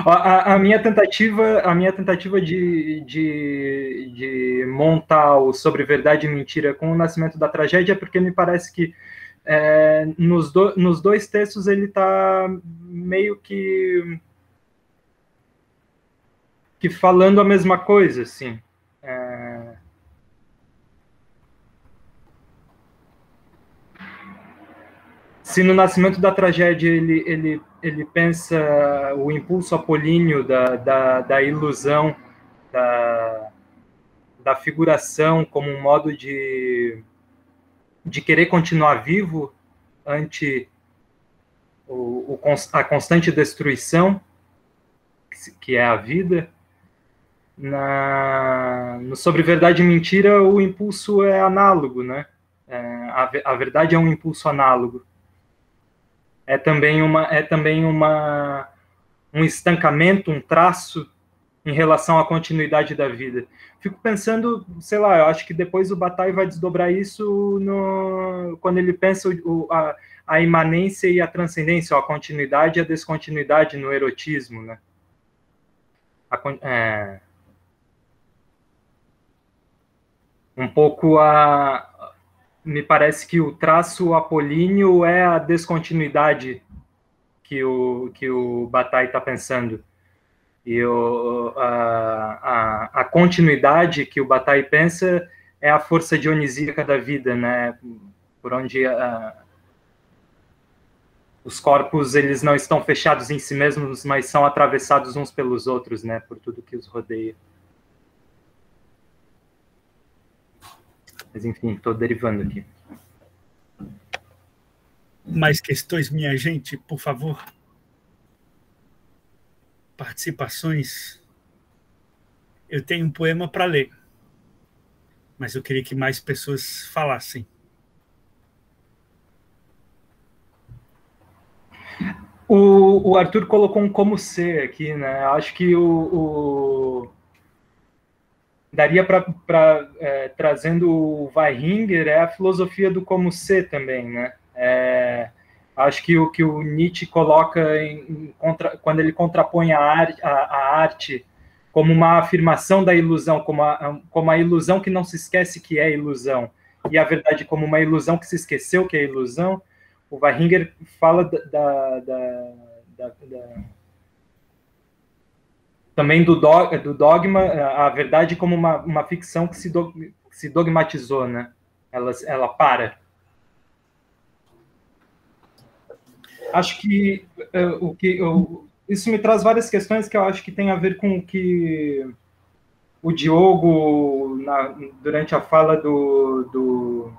A minha tentativa de montar o Sobre Verdade e Mentira com o Nascimento da Tragédia é porque me parece que nos dois textos ele está meio que falando a mesma coisa, assim. Se no Nascimento da Tragédia ele pensa o impulso apolíneo da ilusão, da figuração como um modo de querer continuar vivo ante a constante destruição, que é a vida, no Sobre Verdade e Mentira o impulso é análogo, né? A verdade é um impulso análogo. É também um estancamento, um traço em relação à continuidade da vida. Fico pensando, sei lá, eu acho que depois o Bataille vai desdobrar isso quando ele pensa a imanência e a transcendência, a continuidade e a descontinuidade no erotismo, né? Um pouco me parece que o traço apolíneo é a descontinuidade que o Bataille está pensando. E a continuidade que o Bataille pensa é a força dionisíaca da vida, né? Por onde os corpos eles não estão fechados em si mesmos, mas são atravessados uns pelos outros, né? Por tudo que os rodeia. Mas, enfim, estou derivando aqui. Mais questões, minha gente, por favor? Participações? Eu tenho um poema para ler, mas eu queria que mais pessoas falassem. O Arthur colocou um como ser aqui, né? Acho que daria para trazendo o Weihinger, a filosofia do como ser também, né? Acho que o Nietzsche coloca quando ele contrapõe a arte como uma afirmação da ilusão, como a ilusão que não se esquece que é ilusão, e a verdade como uma ilusão que se esqueceu que é ilusão. O Weihinger fala também do dogma, a verdade como uma ficção que se dogmatizou, né? Ela para. Acho que isso me traz várias questões que eu acho que tem a ver com o que o Diogo, durante a fala do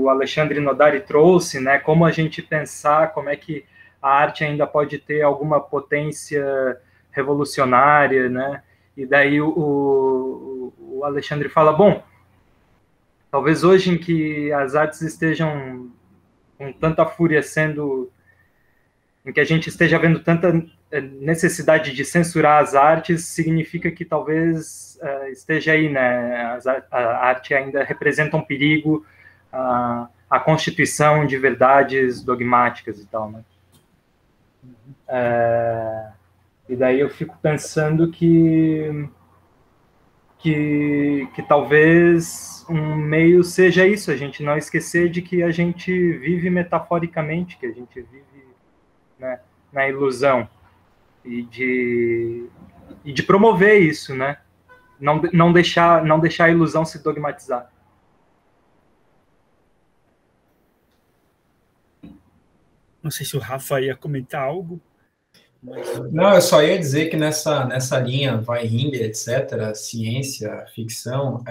Alexandre Nodari trouxe, né? Como a gente pensar, como é que a arte ainda pode ter alguma potência revolucionária, né? E daí o Alexandre fala, bom, talvez hoje em que as artes estejam com tanta fúria em que a gente esteja vendo tanta necessidade de censurar as artes, significa que talvez esteja aí, né? A arte ainda representa um perigo à constituição de verdades dogmáticas e tal, né? E daí eu fico pensando que talvez um meio seja isso, a gente não esquecer de que a gente vive metaforicamente, que a gente vive, né, na ilusão. e de promover isso, né? Não deixar a ilusão se dogmatizar. Não sei se o Rafa ia comentar algo. Não, eu só ia dizer que nessa linha Weihinger, etc., ciência, ficção,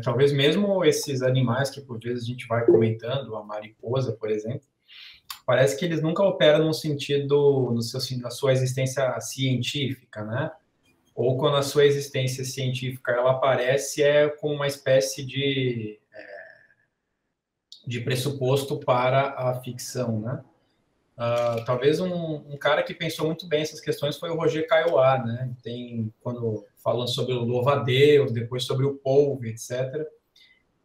talvez mesmo esses animais que por vezes a gente vai comentando, a mariposa, por exemplo, parece que eles nunca operam no sentido, na sua existência científica, né? Ou quando a sua existência científica ela aparece com uma espécie de pressuposto para a ficção, né? Talvez um cara que pensou muito bem essas questões foi o Roger Caillois, né? Quando falando sobre o louva-a-Deus, depois sobre o polvo, etc.,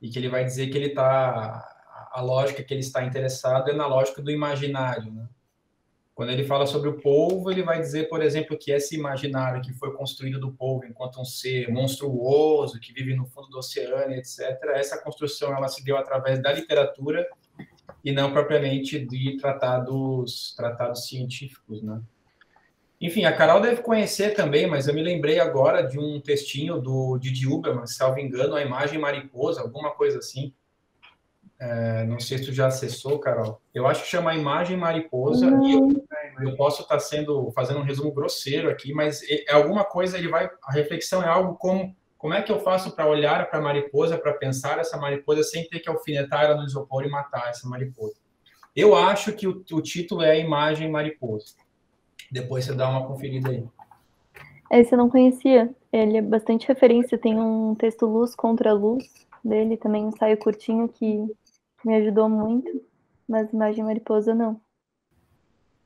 e que ele vai dizer que a lógica que ele está interessado é na lógica do imaginário, né? Quando ele fala sobre o polvo, ele vai dizer, por exemplo, que esse imaginário que foi construído do polvo enquanto um ser monstruoso, que vive no fundo do oceano, etc., essa construção ela se deu através da literatura e não propriamente de tratados científicos, né? Enfim, a Carol deve conhecer também, mas eu me lembrei agora de um textinho do Didi Huberman, se salvo engano, A Imagem Mariposa, alguma coisa assim. Não sei se tu já acessou, Carol. Eu acho que chama A Imagem Mariposa, e eu posso estar fazendo um resumo grosseiro aqui, mas é alguma coisa, a reflexão é algo como é que eu faço para olhar para a mariposa, para pensar essa mariposa, sem ter que alfinetar ela no isopor e matar essa mariposa. Eu acho que o título é A Imagem Mariposa. Depois você dá uma conferida aí. Esse eu não conhecia. Ele é bastante referência. Tem um texto Luz contra Luz dele, também um ensaio curtinho que me ajudou muito, mas Imagem Mariposa não.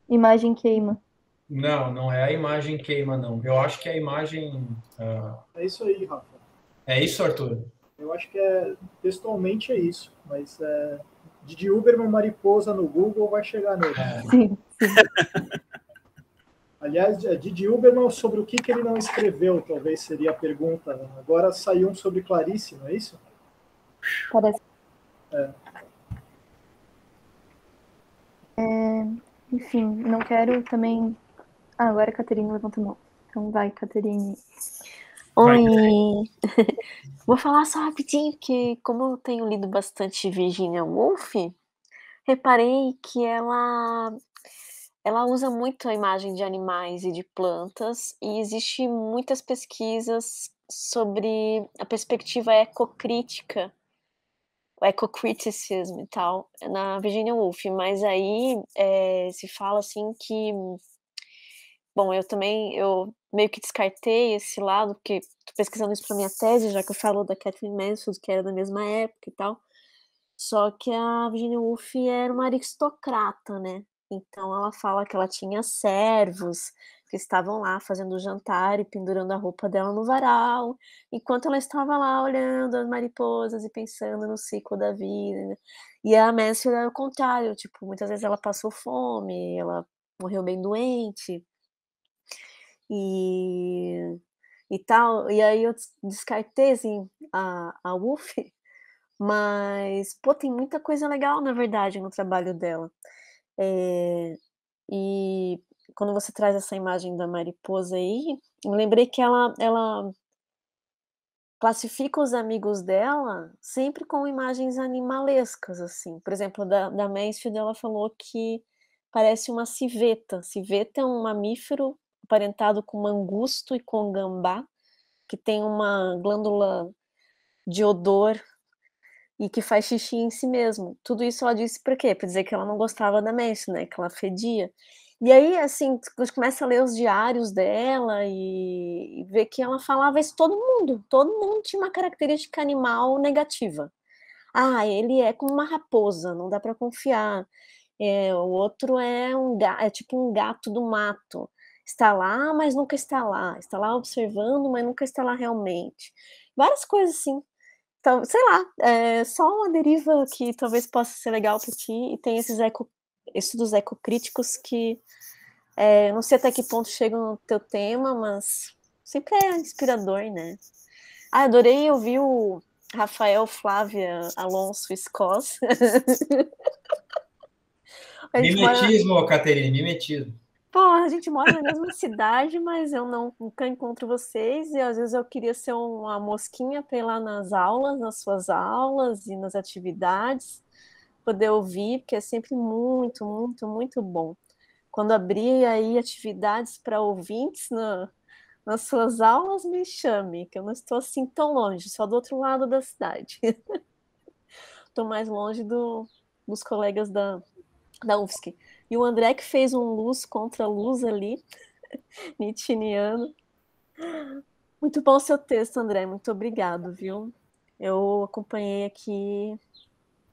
Imagem Queima. Não é A Imagem Queima, não. Eu acho que é a imagem... É isso aí, Rafa. É isso, Arthur? Eu acho que textualmente é isso, mas Didi Huberman Mariposa no Google vai chegar nele. Sim. Aliás, Didi Huberman, sobre o que ele não escreveu, talvez seria a pergunta. Né? Agora saiu um sobre Clarice, não é isso? Parece. Enfim, não quero também... agora a Caterine levanta a mão. Então vai, Caterine. Oi! Vou falar só rapidinho, porque como eu tenho lido bastante Virginia Woolf, reparei que ela usa muito a imagem de animais e de plantas, e existe muitas pesquisas sobre a perspectiva ecocrítica, o ecocriticism e tal, na Virginia Woolf, mas aí se fala assim que... Bom, eu meio que descartei esse lado, porque estou pesquisando isso para minha tese, já que eu falo da Catherine Mansfield, que era da mesma época e tal. Só que a Virginia Woolf era uma aristocrata, né? Então ela fala que ela tinha servos que estavam lá fazendo jantar e pendurando a roupa dela no varal, enquanto ela estava lá olhando as mariposas e pensando no ciclo da vida. Né? E a Mansfield era o contrário, tipo, muitas vezes ela passou fome, ela morreu bem doente, e tal, e aí eu descartei, assim, a Woolf, mas, pô, tem muita coisa legal, na verdade, no trabalho dela. E quando você traz essa imagem da mariposa aí, eu lembrei que ela classifica os amigos dela sempre com imagens animalescas, assim. Por exemplo, da Mansfield, ela falou que parece uma civeta. Civeta é um mamífero aparentado com mangusto e com gambá, que tem uma glândula de odor e que faz xixi em si mesmo. Tudo isso ela disse para quê? Para dizer que ela não gostava da Mansfield, né? Que ela fedia. E aí, assim, você começa a ler os diários dela e ver que ela falava isso todo mundo tinha uma característica animal negativa. Ele é como uma raposa, não dá para confiar. O outro é tipo um gato do mato. Está lá, mas nunca está lá. Está lá observando, mas nunca está lá realmente. Várias coisas assim. Então, sei lá, só uma deriva que talvez possa ser legal para ti. E tem esses estudos ecocríticos que não sei até que ponto chegam no teu tema, mas sempre é inspirador, né? Adorei ouvir o Rafael Flávia Alonso Escós. Mimetismo, Caterine, mimetismo. pô, a gente mora na mesma cidade, mas eu nunca encontro vocês, e às vezes eu queria ser uma mosquinha para ir lá nas aulas, nas suas aulas e nas atividades, poder ouvir, porque é sempre muito, muito, muito bom. Quando abrir aí atividades para ouvintes nas suas aulas, me chame, que eu não estou assim tão longe, só do outro lado da cidade. Estou mais longe dos colegas da UFSC. E o André que fez um luz contra luz ali, nietzscheano. Muito bom o seu texto, André, muito obrigado, viu? Eu acompanhei aqui,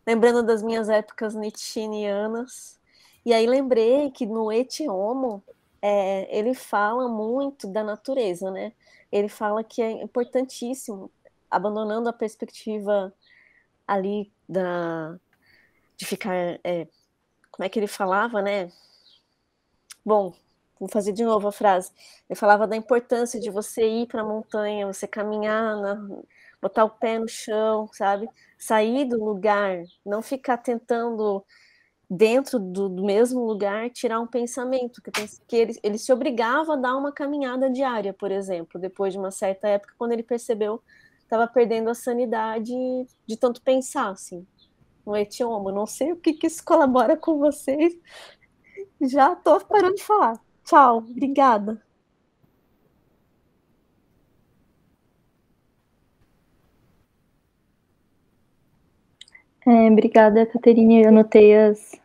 lembrando das minhas épocas nietzscheanas, e aí lembrei que no Et Homo, ele fala muito da natureza, né? Ele fala que é importantíssimo, abandonando a perspectiva ali de ficar... como é que ele falava, né? Bom, vou fazer de novo a frase. Ele falava da importância de você ir para a montanha, você caminhar, botar o pé no chão, sabe? Sair do lugar, não ficar tentando, dentro do mesmo lugar, tirar um pensamento. Que ele se obrigava a dar uma caminhada diária, por exemplo, depois de uma certa época, quando ele percebeu que estava perdendo a sanidade de tanto pensar, assim. No Et Homo, não sei o que isso colabora com vocês. Já tô parando de falar. Tchau, obrigada. Obrigada, Caterine. Eu anotei as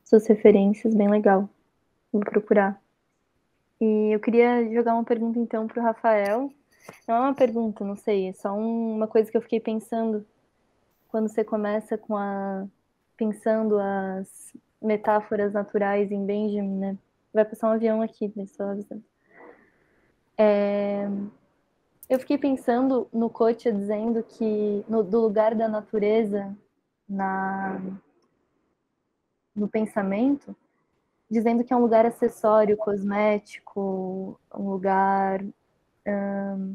suas referências, bem legal. Vou procurar. E eu queria jogar uma pergunta, então, para o Rafael. Não é uma pergunta, não sei, é só uma coisa que eu fiquei pensando quando você começa pensando as metáforas naturais em Benjamin, né? Vai passar um avião aqui, né? Só avisando. Eu fiquei pensando no Kotia dizendo que do lugar da natureza no pensamento, dizendo que é um lugar acessório, cosmético, um lugar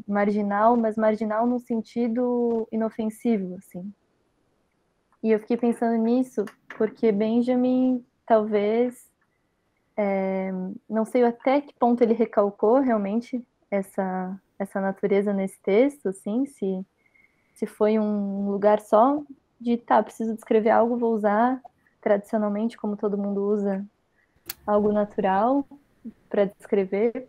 marginal, mas marginal num sentido inofensivo, assim. E eu fiquei pensando nisso porque Benjamin, talvez, não sei até que ponto ele recalcou realmente essa natureza nesse texto, assim, se foi um lugar só de, preciso descrever algo, vou usar tradicionalmente, como todo mundo usa, algo natural para descrever.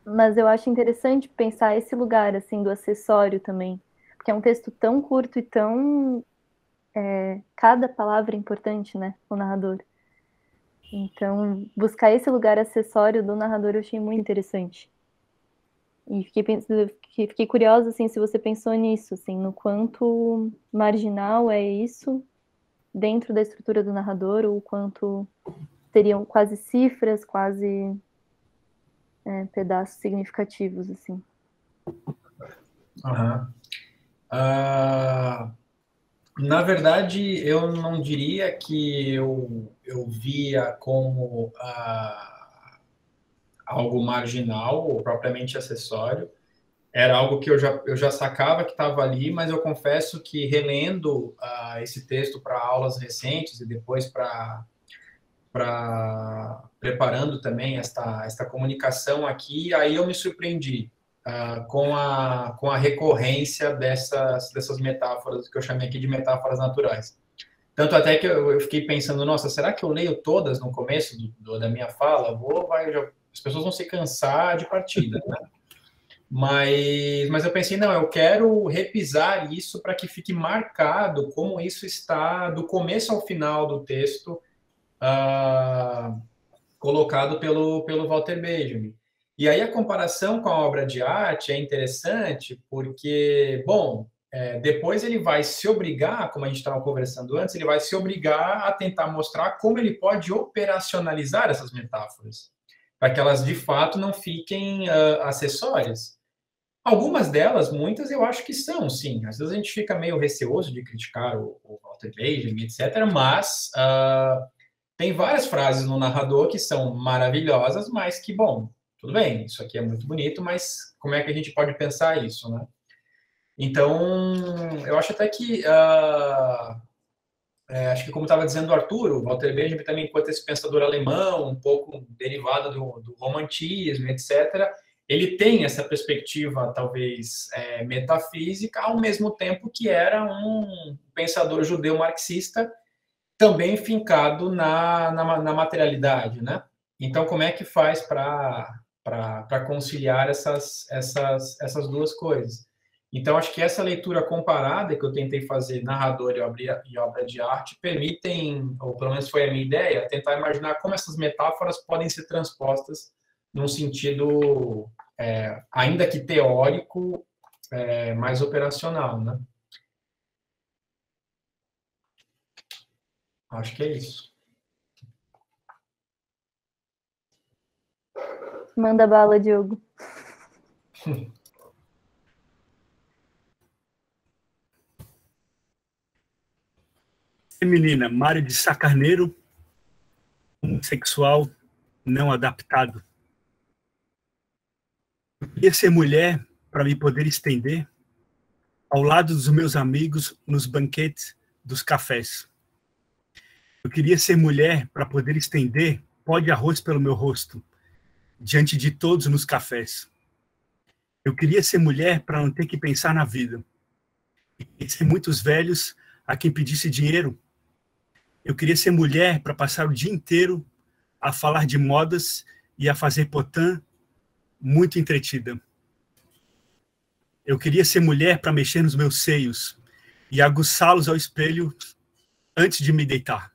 Mas eu acho interessante pensar esse lugar, assim, do acessório também, porque é um texto tão curto e tão... cada palavra é importante, né, o narrador. Então, buscar esse lugar acessório do narrador eu achei muito interessante. E fiquei curiosa, assim, se você pensou nisso, assim, no quanto marginal é isso dentro da estrutura do narrador, ou quanto seriam quase cifras, quase pedaços significativos, assim. Na verdade, eu não diria que eu via como algo marginal ou propriamente acessório. Era algo que eu já sacava que estava ali, mas eu confesso que relendo esse texto para aulas recentes e depois preparando também esta comunicação aqui, aí eu me surpreendi com a recorrência dessas metáforas que eu chamei aqui de metáforas naturais. Tanto até que eu fiquei pensando, nossa, será que eu leio todas no começo da minha fala? As pessoas vão se cansar de partida, né? Mas eu pensei, não, eu quero repisar isso para que fique marcado como isso está do começo ao final do texto colocado pelo Walter Benjamin. E aí a comparação com a obra de arte é interessante porque, bom, depois ele vai se obrigar, como a gente estava conversando antes, ele vai se obrigar a tentar mostrar como ele pode operacionalizar essas metáforas, para que elas de fato não fiquem acessórias. Algumas delas, muitas, eu acho que são, sim. Às vezes a gente fica meio receoso de criticar o Walter Benjamin, etc., mas tem várias frases no narrador que são maravilhosas, mas que, bom, tudo bem, isso aqui é muito bonito, mas como é que a gente pode pensar isso, né? Então, eu acho até que acho que como estava dizendo o Arthur, o Walter Benjamin também, enquanto esse pensador alemão, um pouco derivado do romantismo, etc., ele tem essa perspectiva, talvez, metafísica, ao mesmo tempo que era um pensador judeu marxista, também fincado na materialidade, né? Então, como é que faz para conciliar essas duas coisas? Então, acho que essa leitura comparada que eu tentei fazer, narrador e obra de arte, permitem, ou pelo menos foi a minha ideia, tentar imaginar como essas metáforas podem ser transpostas num sentido, ainda que teórico, mais operacional, né? Acho que é isso. Manda bala, Diogo. Menina, Mário de Sá Carneiro, homossexual não adaptado. Eu queria ser mulher para me poder estender ao lado dos meus amigos nos banquetes dos cafés. Eu queria ser mulher para poder estender pó de arroz pelo meu rosto, diante de todos nos cafés. Eu queria ser mulher para não ter que pensar na vida. E ser muitos velhos a quem pedisse dinheiro. Eu queria ser mulher para passar o dia inteiro a falar de modas e a fazer potã muito entretida. Eu queria ser mulher para mexer nos meus seios e aguçá-los ao espelho antes de me deitar.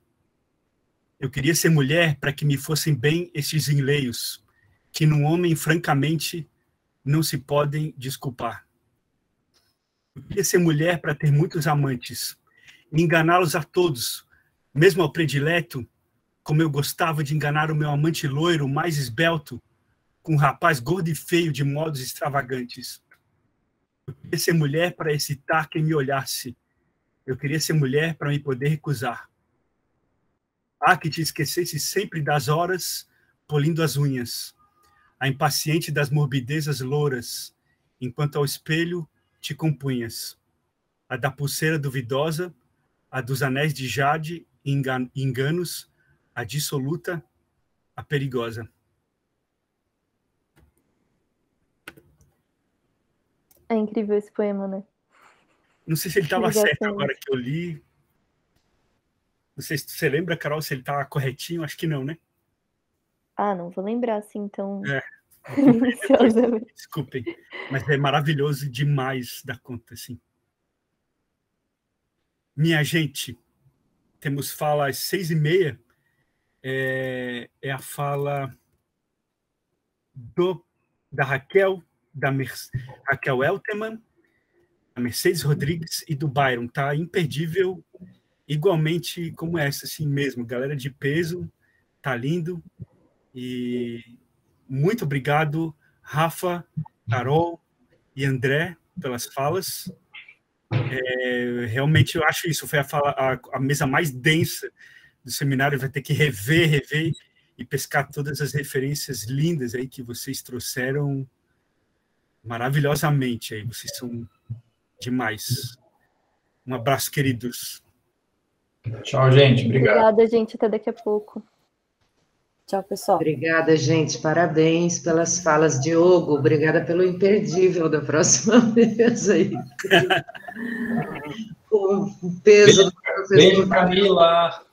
Eu queria ser mulher para que me fossem bem estes enleios, que num homem, francamente, não se podem desculpar. Eu queria ser mulher para ter muitos amantes, e enganá-los a todos, mesmo ao predileto, como eu gostava de enganar o meu amante loiro mais esbelto, com um rapaz gordo e feio de modos extravagantes. Eu queria ser mulher para excitar quem me olhasse. Eu queria ser mulher para me poder recusar. Ah, que te esquecesse sempre das horas, polindo as unhas, a impaciente das morbidezas louras, enquanto ao espelho te compunhas. A da pulseira duvidosa, a dos anéis de jade e enganos, a dissoluta, a perigosa. É incrível esse poema, né? Não sei se ele estava certo agora que eu li. Não sei se você lembra, Carol, se ele está corretinho. Acho que não, né? Ah, não vou lembrar assim, então... Desculpem, mas é maravilhoso demais da conta, assim. Minha gente, temos fala às 6h30, é a fala da Raquel, Raquel Eltemann, da Mercedes Rodrigues e do Byron, tá imperdível, igualmente como essa, assim mesmo, galera de peso, tá lindo, e muito obrigado, Rafa, Carol e André, pelas falas. Realmente eu acho isso, foi a mesa mais densa do seminário, vai ter que rever e pescar todas as referências lindas aí que vocês trouxeram maravilhosamente aí, vocês são demais. Um abraço, queridos. Tchau, gente, obrigado. Obrigada, gente, até daqui a pouco. Tchau, pessoal. Obrigada, gente, parabéns pelas falas, Diogo, obrigada pelo imperdível da próxima vez aí. O peso do professor. Beijo, Camila.